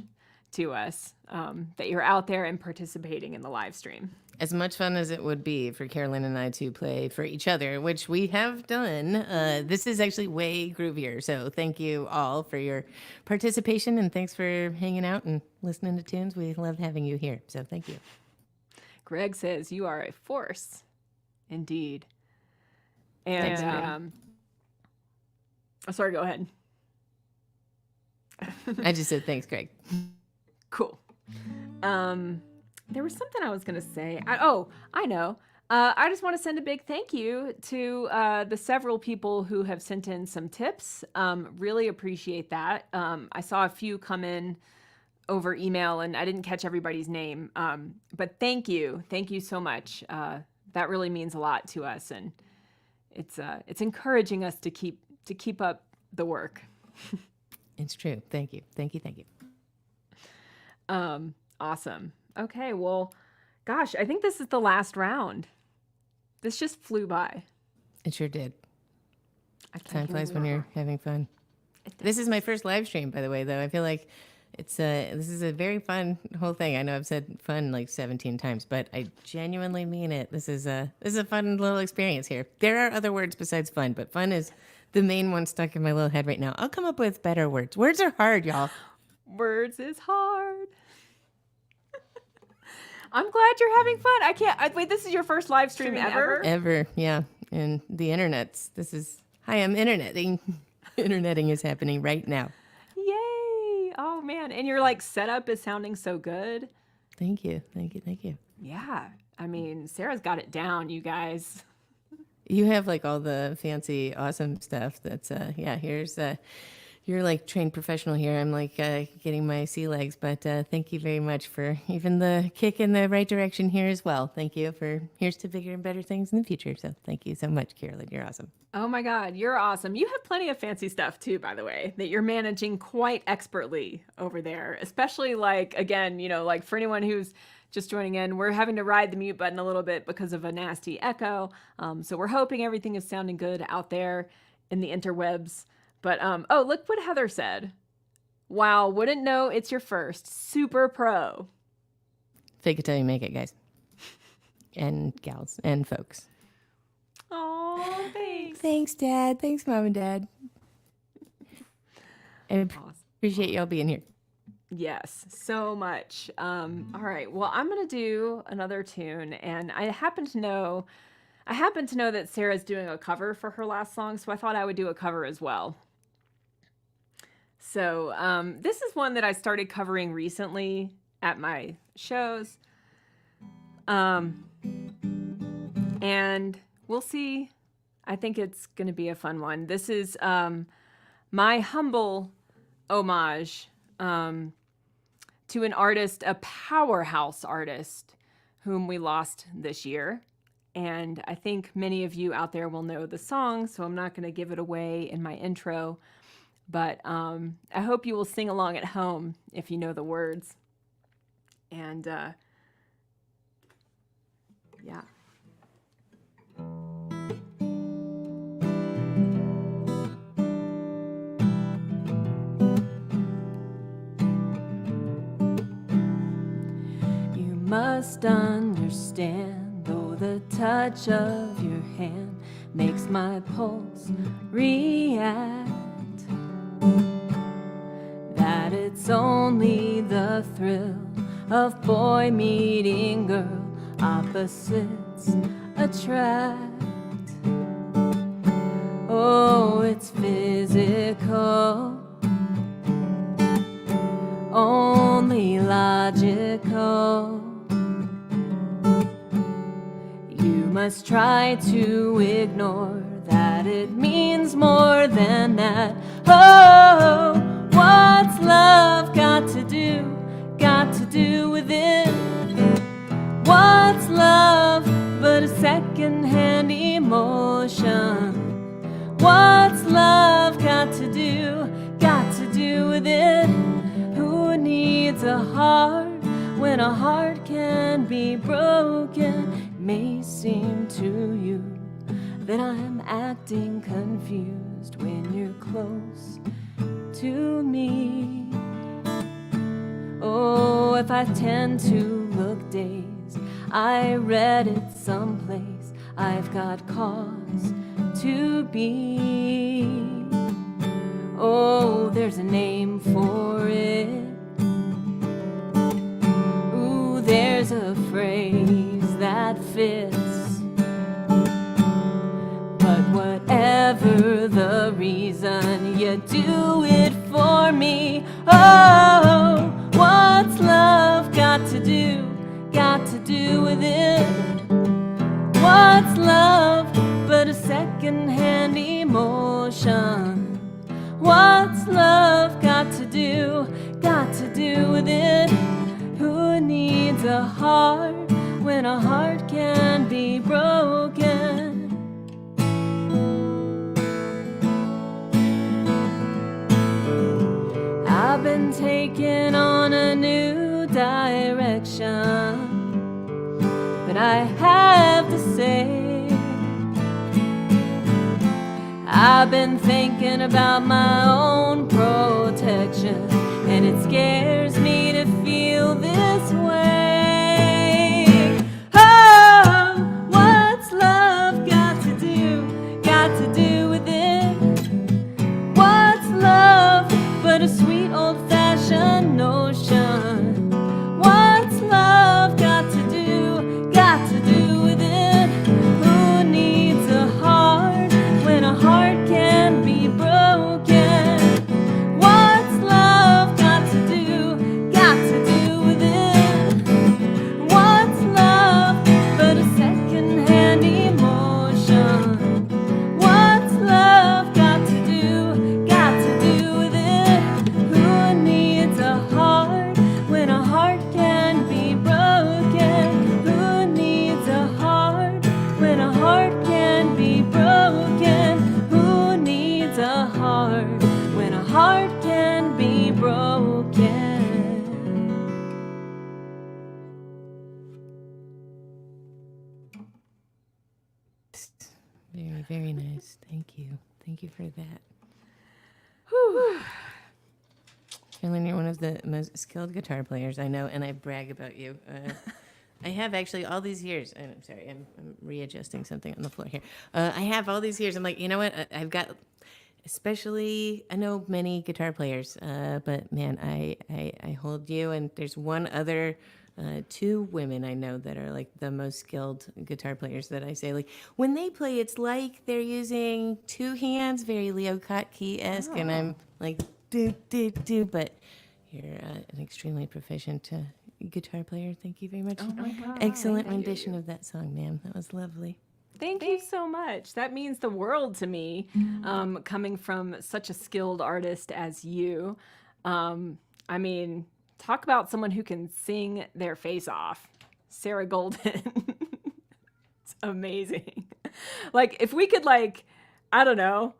to us that you're out there and participating in the live stream. As much fun as it would be for Carolyn and I to play for each other, which we have done, this is actually way groovier. So thank you all for your participation and thanks for hanging out and listening to tunes. We love having you here. So thank you. Greg says you are a force. Indeed. And Thanks, oh, sorry, go ahead. I just said thanks, Greg. Cool. There was something I was going to say. I know. I just want to send a big thank you to the several people who have sent in some tips. Really appreciate that. I saw a few come in over email and I didn't catch everybody's name. But thank you. Thank you so much. That really means a lot to us. And it's encouraging us to keep up the work. It's true. Thank you. Thank you. Thank you. Awesome. Okay, well, gosh, I think this is the last round. This just flew by. It sure did. Time believe flies when you're having fun. This is my first live stream, by the way, though. I feel like this is a very fun whole thing. I know I've said fun like 17 times, but I genuinely mean it. This is a fun little experience here. There are other words besides fun, but fun is the main one stuck in my little head right now. I'll come up with better words. Words are hard, y'all. Words is hard. I'm glad you're having fun. Wait, this is your first live stream ever? Ever, yeah. And the internet's, hi, I'm interneting. Interneting is happening right now. Yay. Oh, man. And your setup is sounding so good. Thank you. Yeah. I mean, Sarah's got it down, you guys. You have all the fancy, awesome stuff that's, here's, you're trained professional here. I'm getting my sea legs, but thank you very much for even the kick in the right direction here as well. Thank you here's to bigger and better things in the future. So thank you so much, Carolyn. You're awesome. Oh my God, you're awesome. You have plenty of fancy stuff too, by the way, that you're managing quite expertly over there, especially again, for anyone who's just joining in, we're having to ride the mute button a little bit because of a nasty echo. So we're hoping everything is sounding good out there in the interwebs. But oh, look what Heather said. Wow, wouldn't know it's your first. Super pro. Fake it till you make it, guys. And gals and folks. Oh, thanks. Thanks, Dad. Thanks, Mom and Dad. I appreciate y'all being here. Yes, so much. All right. Well, I'm gonna do another tune, and I happen to know that Sarah's doing a cover for her last song, so I thought I would do a cover as well. So this is one that I started covering recently at my shows. And we'll see. I think it's going to be a fun one. This is my humble homage to an artist, a powerhouse artist, whom we lost this year. And I think many of you out there will know the song, so I'm not going to give it away in my intro. But I hope you will sing along at home if you know the words. And yeah. You must understand, though the touch of your hand makes my pulse react, that it's only the thrill of boy meeting girl, opposites attract. Oh, it's physical, only logical. You must try to ignore that it means more than that. Oh, what's love got to do with it? What's love but a second-hand emotion? What's love got to do with it? Who needs a heart when a heart can be broken? It may seem to you that I'm acting confused when you're close to me. Oh, if I tend to look dazed, I read it someplace, I've got cause to be. Oh, there's a name for it. Ooh, there's a phrase that fits. But whatever the reason, you do it for me. Oh, what's love got to do with it? What's love but a second-hand emotion? What's love got to do with it? Who needs a heart when a heart can be broken? I've been taken on a new direction, but I have to say, I've been thinking about my own protection, and it scares me to feel this way. Oh, what's love got to do with it? What's love but a sweet old-fashioned notion? What's love got to do with it? Who needs a heart when a heart can be broken? What's love got to do with it? What's love but a second-hand emotion? What's love got to do with it? Who needs a heart when a heart can be broken? Who needs a heart when a heart can be broken? Who needs a heart when a heart can be broken? Very, very nice. Thank you. Thank you for that. Carolyn, you're one of the most skilled guitar players I know, and I brag about you. I have actually all these years. And I'm sorry, I'm readjusting something on the floor here. I have all these years. I'm like, you know what? I've got, especially, I know many guitar players, but man, I hold you. And there's one other, two women I know that are like the most skilled guitar players that I say, like, when they play, it's like they're using two hands, very Leo Kottke-esque. And I'm like, do. But you're an extremely proficient guitar player. Thank you very much. Oh my God. Excellent Thank rendition of that song, ma'am. That was lovely. Thank you so much. That means the world to me, coming from such a skilled artist as you. I mean, talk about someone who can sing their face off. Sarah Golden. It's amazing. Like, if we could, like, I don't know.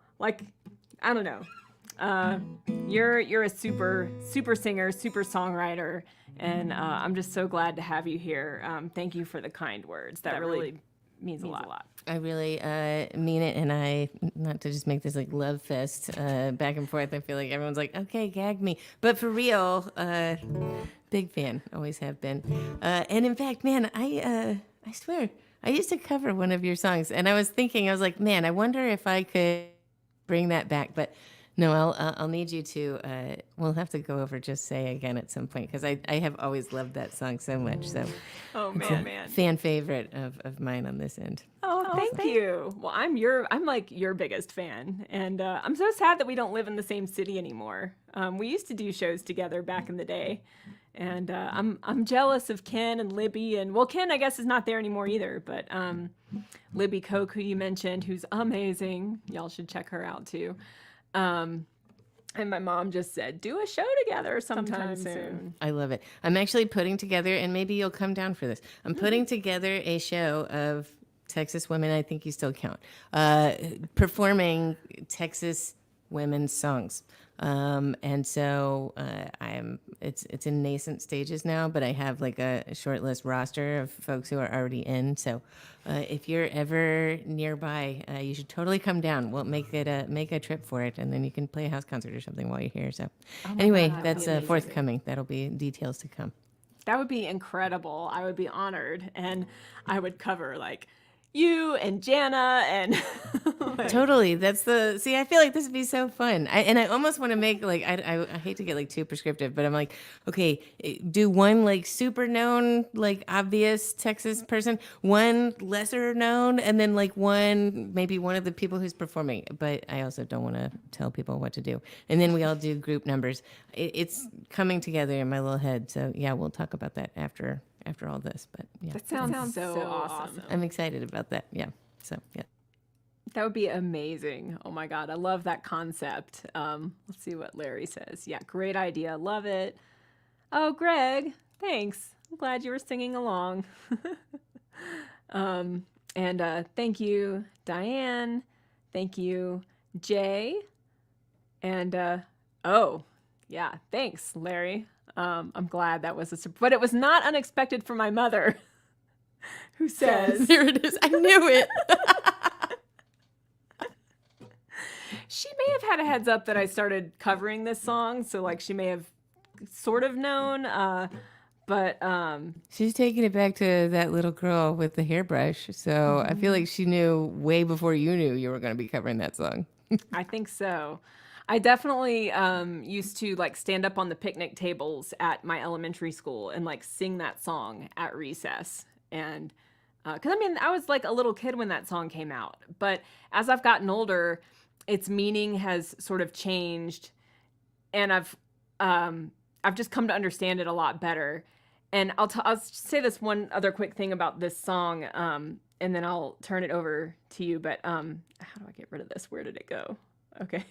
You're a super singer, super songwriter, and I'm just so glad to have you here. Thank you for the kind words. That really means a lot. I really mean it, and I, not to just make this like love fest back and forth, I feel like everyone's like, okay, gag me. But for real, big fan, always have been. And in fact, man, I swear, I used to cover one of your songs, and I was like, man, I wonder if I could bring that back. But no, I'll need you to, we'll have to go over Just Say again at some point, because I have always loved that song so much. So Oh it's man, a fan favorite of mine on this end. Oh, thank you. Well, I'm like your biggest fan, and I'm so sad that we don't live in the same city anymore. We used to do shows together back in the day, and I'm jealous of Ken and Libby, and well, Ken I guess is not there anymore either, but Libby Koch, who you mentioned, who's amazing. Y'all should check her out too. And my mom just said, do a show together sometime soon. I love it. I'm actually putting together, and maybe you'll come down for this. I'm putting together a show of Texas women, I think you still count, performing Texas women's songs. And so it's in nascent stages now, but I have like a short list roster of folks who are already in. So if you're ever nearby, you should totally come down. We'll make a trip for it, and then you can play a house concert or something while you're here. So anyway, God, that's that'd be forthcoming. That'll be details to come. That would be incredible. I would be honored, and I would cover like you and Jana and Totally. See, I feel like this would be so fun. I almost want to make like, I hate to get like too prescriptive, but I'm like, okay, do one like super known, like obvious Texas person, one lesser known, and then like maybe one of the people who's performing. But I also don't want to tell people what to do. And then we all do group numbers. It's coming together in my little head. So yeah, we'll talk about that after all this. But yeah, that sounds so awesome. I'm excited about that. Yeah. So yeah. That would be amazing. Oh my God, I love that concept. Let's see what Larry says. Yeah, great idea. Love it. Oh, Greg, thanks. I'm glad you were singing along. And thank you, Diane. Thank you, Jay. And oh, yeah, thanks, Larry. I'm glad that was but it was not unexpected for my mother, who says, "There it is. I knew it." She may have had a heads up that I started covering this song, so like she may have sort of known, but she's taking it back to that little girl with the hairbrush. So I feel like she knew way before you knew you were going to be covering that song. I think so. I definitely used to like stand up on the picnic tables at my elementary school and like sing that song at recess. And because I mean, I was like a little kid when that song came out, but as I've gotten older, its meaning has sort of changed, and I've just come to understand it a lot better. And I'll say this one other quick thing about this song, and then I'll turn it over to you. But how do I get rid of this? Where did it go? Okay.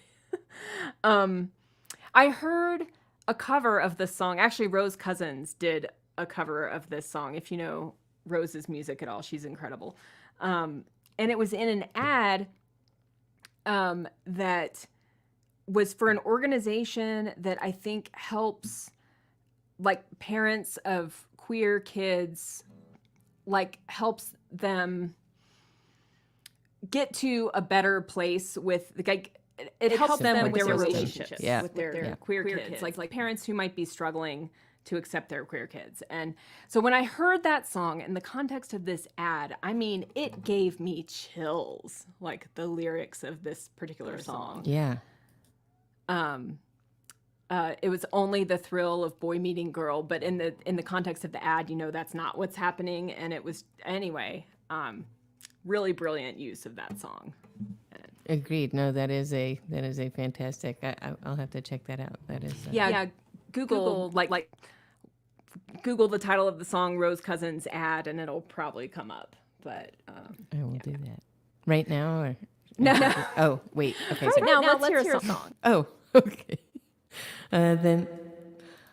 I heard a cover of this song. Actually, Rose Cousins did a cover of this song. If you know Rose's music at all, she's incredible. And it was in an ad that was for an organization that I think helps like parents of queer kids, like helps them get to a better place with like it helps them with their systems. relationships Yeah. with their Yeah. queer kids, like parents who might be struggling to accept their queer kids. And so when I heard that song in the context of this ad, I mean, it gave me chills, like the lyrics of this particular song. Yeah. It was only the thrill of boy meeting girl, but in the context of the ad, that's not what's happening. And it was, anyway, really brilliant use of that song. Agreed. No, that is a fantastic. I'll have to check that out. That is. Google Google the title of the song Rose Cousins ad, and it'll probably come up. But I will do that right now. Or no. Oh, wait. Okay. Right sorry. now, let's hear a song. Oh, okay. Then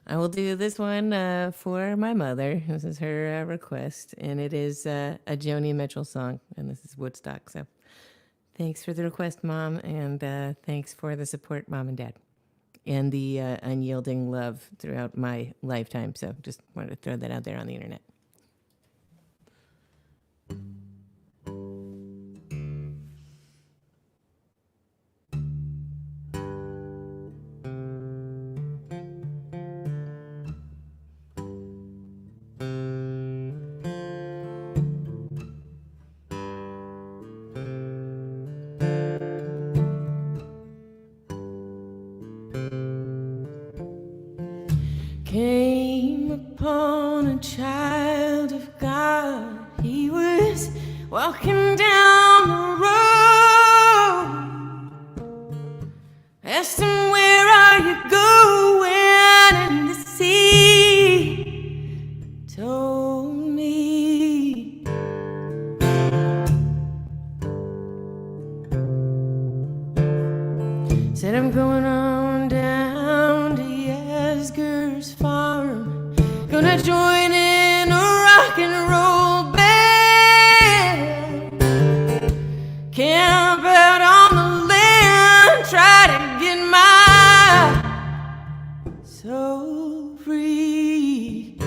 I will do this one for my mother. This is her request, and it is a Joni Mitchell song, and this is Woodstock. So thanks for the request, Mom, and thanks for the support, Mom and Dad, and the unyielding love throughout my lifetime. So just wanted to throw that out there on the internet. Came upon a child of God. He was walking down the road. Asked him, "Where are you going?" And the sea told me. Said, "I'm going on down to Asger's farm. Gonna join in a rock and roll band. Camp out on the land, try to get my soul free."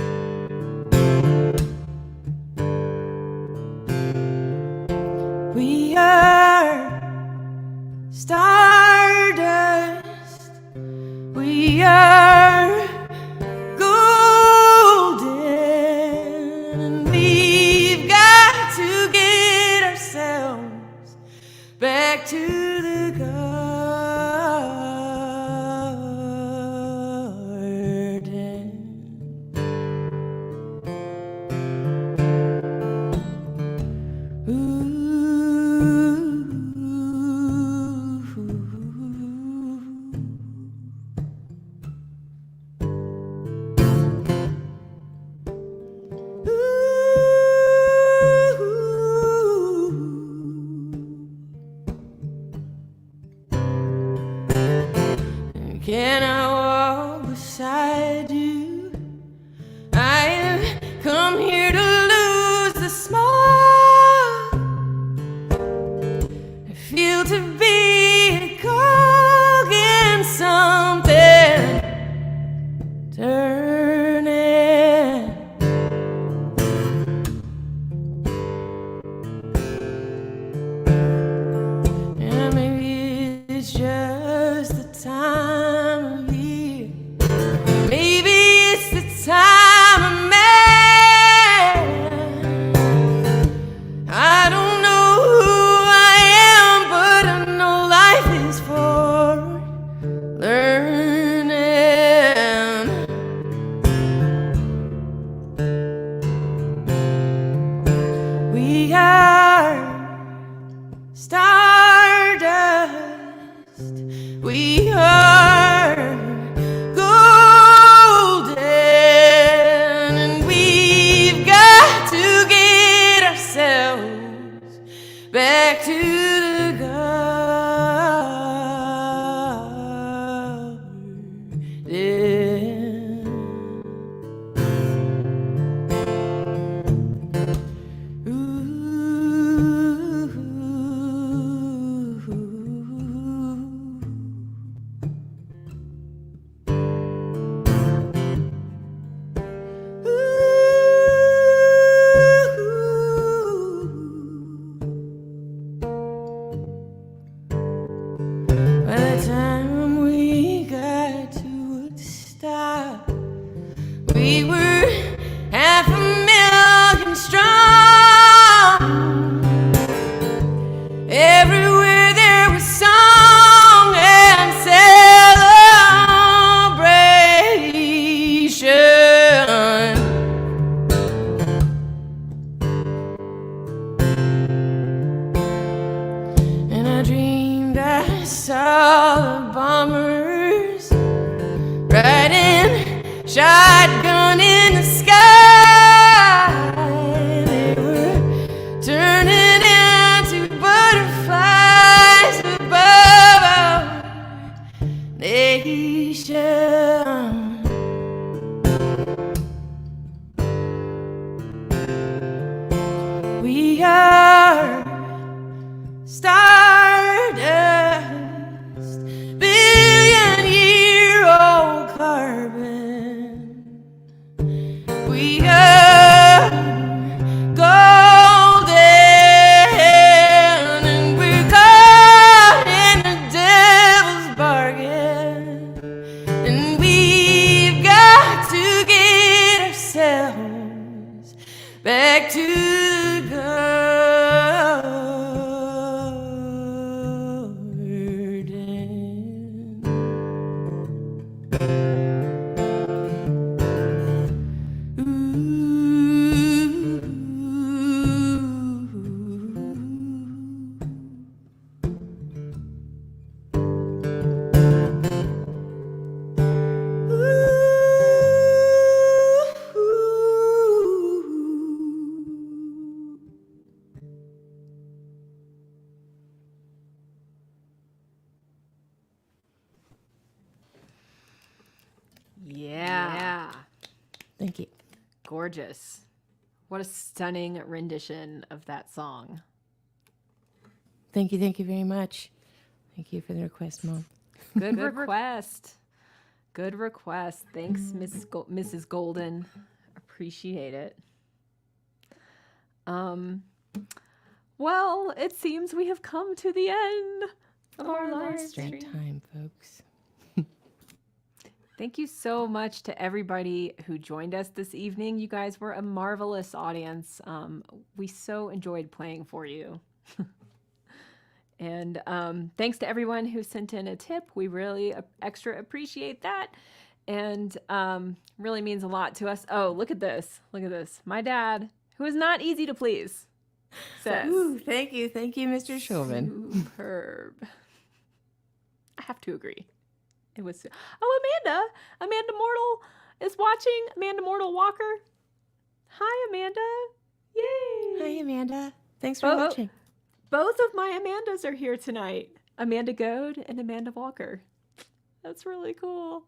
We are stardust. We are golden, and we've got to get ourselves back to the garden. Can I walk beside you? I have come here to lose the smog. I feel to be a cog in something turning. Yeah, maybe it's just the time of year. Maybe it's the time of man. I don't know who I am, but I know life is for learning. We are stardust. We are golden, and we've got to get ourselves back to the But We were 500,000 strong. Everywhere there was song and celebration. And I dreamed I saw the bombers riding shotgun in the sky. They were turning into butterflies above our nation. We are stardust, billion-year-old carbon. We are golden, and we're caught in the devil's bargain. And we've got to get ourselves back to the garden. Yeah. Thank you. Gorgeous. What a stunning rendition of that song. Thank you very much. Thank you for the request, Mom. Good request. Good request. Thanks, Mrs. Golden. Appreciate it. Well, it seems we have come to the end of our live stream. Drink time, folks. Thank you so much to everybody who joined us this evening. You guys were a marvelous audience. We so enjoyed playing for you. And thanks to everyone who sent in a tip. We really extra appreciate that. And really means a lot to us. Oh, look at this. Look at this. My dad, who is not easy to please, says. Ooh, thank you, Mr. Shulman. Superb. I have to agree. It was. Oh, Amanda Mortal is watching. Amanda Mortal Walker. Hi, Amanda. Yay. Hi, Amanda. Thanks for watching. Both of my Amandas are here tonight. Amanda Goad and Amanda Walker. That's really cool.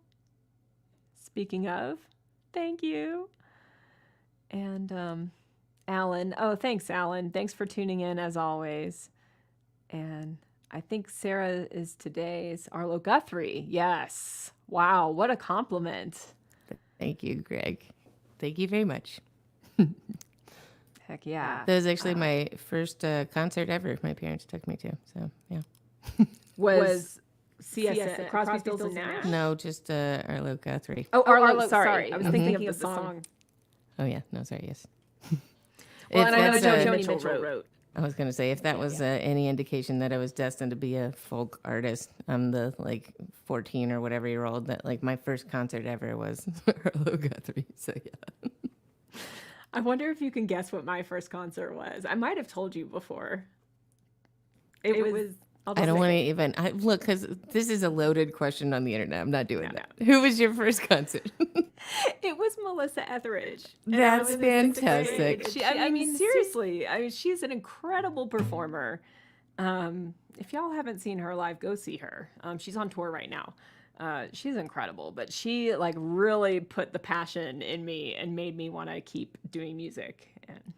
Speaking of, thank you. And Alan. Oh, thanks, Alan. Thanks for tuning in as always. And I think Sarah is today's Arlo Guthrie. Yes. Wow, what a compliment. Thank you, Greg. Thank you very much. Heck yeah. That was actually my first concert ever my parents took me to. So, yeah. Was CSN, Crosby, Stills, and Nash? No, just Arlo Guthrie. Oh, Arlo, sorry. I was thinking of the song. Oh, yeah. No, sorry, yes. Well, and I know Joni Mitchell wrote. I was going to say, if that was any indication that I was destined to be a folk artist, I'm the 14 or whatever year old that my first concert ever was Arlo Guthrie. So yeah. I wonder if you can guess what my first concert was. I might have told you before. It was. I don't want to even look because this is a loaded question on the internet. I'm not doing that. No. Who was your first concert? It was Melissa Etheridge. That's fantastic. I mean, seriously. I mean, she's an incredible performer. If y'all haven't seen her live, go see her. She's on tour right now. She's incredible, but she really put the passion in me and made me want to keep doing music. And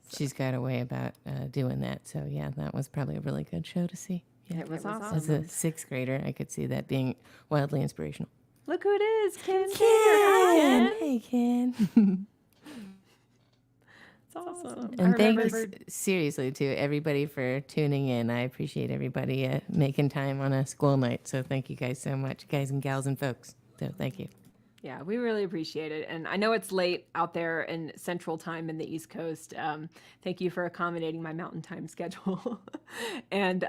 she's got a way about doing that. So yeah, that was probably a really good show to see. Yeah, it was awesome. As a sixth grader, I could see that being wildly inspirational. Look who it is, Ken. Ken. Hey, Ken. It's awesome. And thanks seriously to everybody for tuning in. I appreciate everybody making time on a school night. So thank you guys so much, guys and gals and folks. So thank you. Yeah, we really appreciate it. And I know it's late out there in Central Time in the East Coast. Thank you for accommodating my Mountain Time schedule. And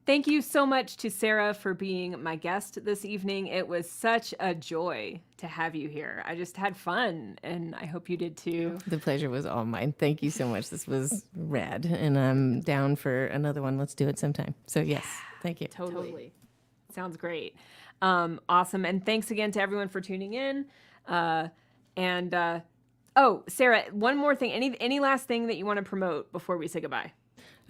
thank you so much to Sarah for being my guest this evening. It was such a joy to have you here. I just had fun, and I hope you did too. The pleasure was all mine. Thank you so much. This was rad, and I'm down for another one. Let's do it sometime. So yes, thank you. Totally. Sounds great. Awesome. And thanks again to everyone for tuning in. Oh, Sarah, one more thing. Any last thing that you want to promote before we say goodbye?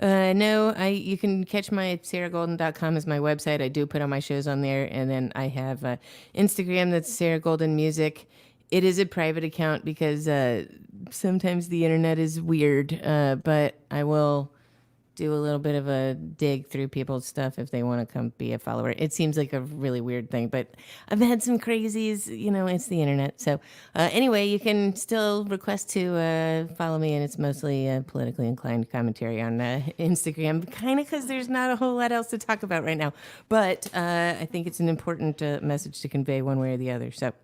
No, you can catch my sarahgolden.com is my website. I do put all my shows on there, and then I have Instagram that's Sarah Golden Music. It is a private account because sometimes the internet is weird, but I will do a little bit of a dig through people's stuff if they want to come be a follower. It seems like a really weird thing, but I've had some crazies, it's the internet. So anyway, you can still request to follow me, and it's mostly politically inclined commentary on Instagram, kind of because there's not a whole lot else to talk about right now. But I think it's an important message to convey one way or the other. So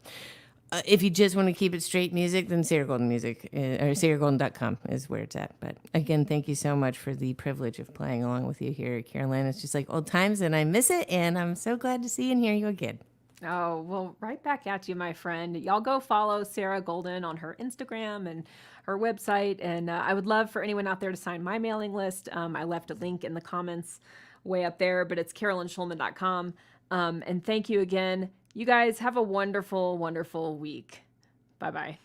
if you just want to keep it straight music, then Sarah Golden Music, or sarahgolden.com is where it's at. But again, thank you so much for the privilege of playing along with you here, Caroline. It's just like old times, and I miss it, and I'm so glad to see and hear you again. Oh, well, right back at you, my friend. Y'all go follow Sarah Golden on her Instagram and her website. And I would love for anyone out there to sign my mailing list. I left a link in the comments way up there, but it's carolynshulman.com. And thank you again. You guys have a wonderful, wonderful week. Bye-bye.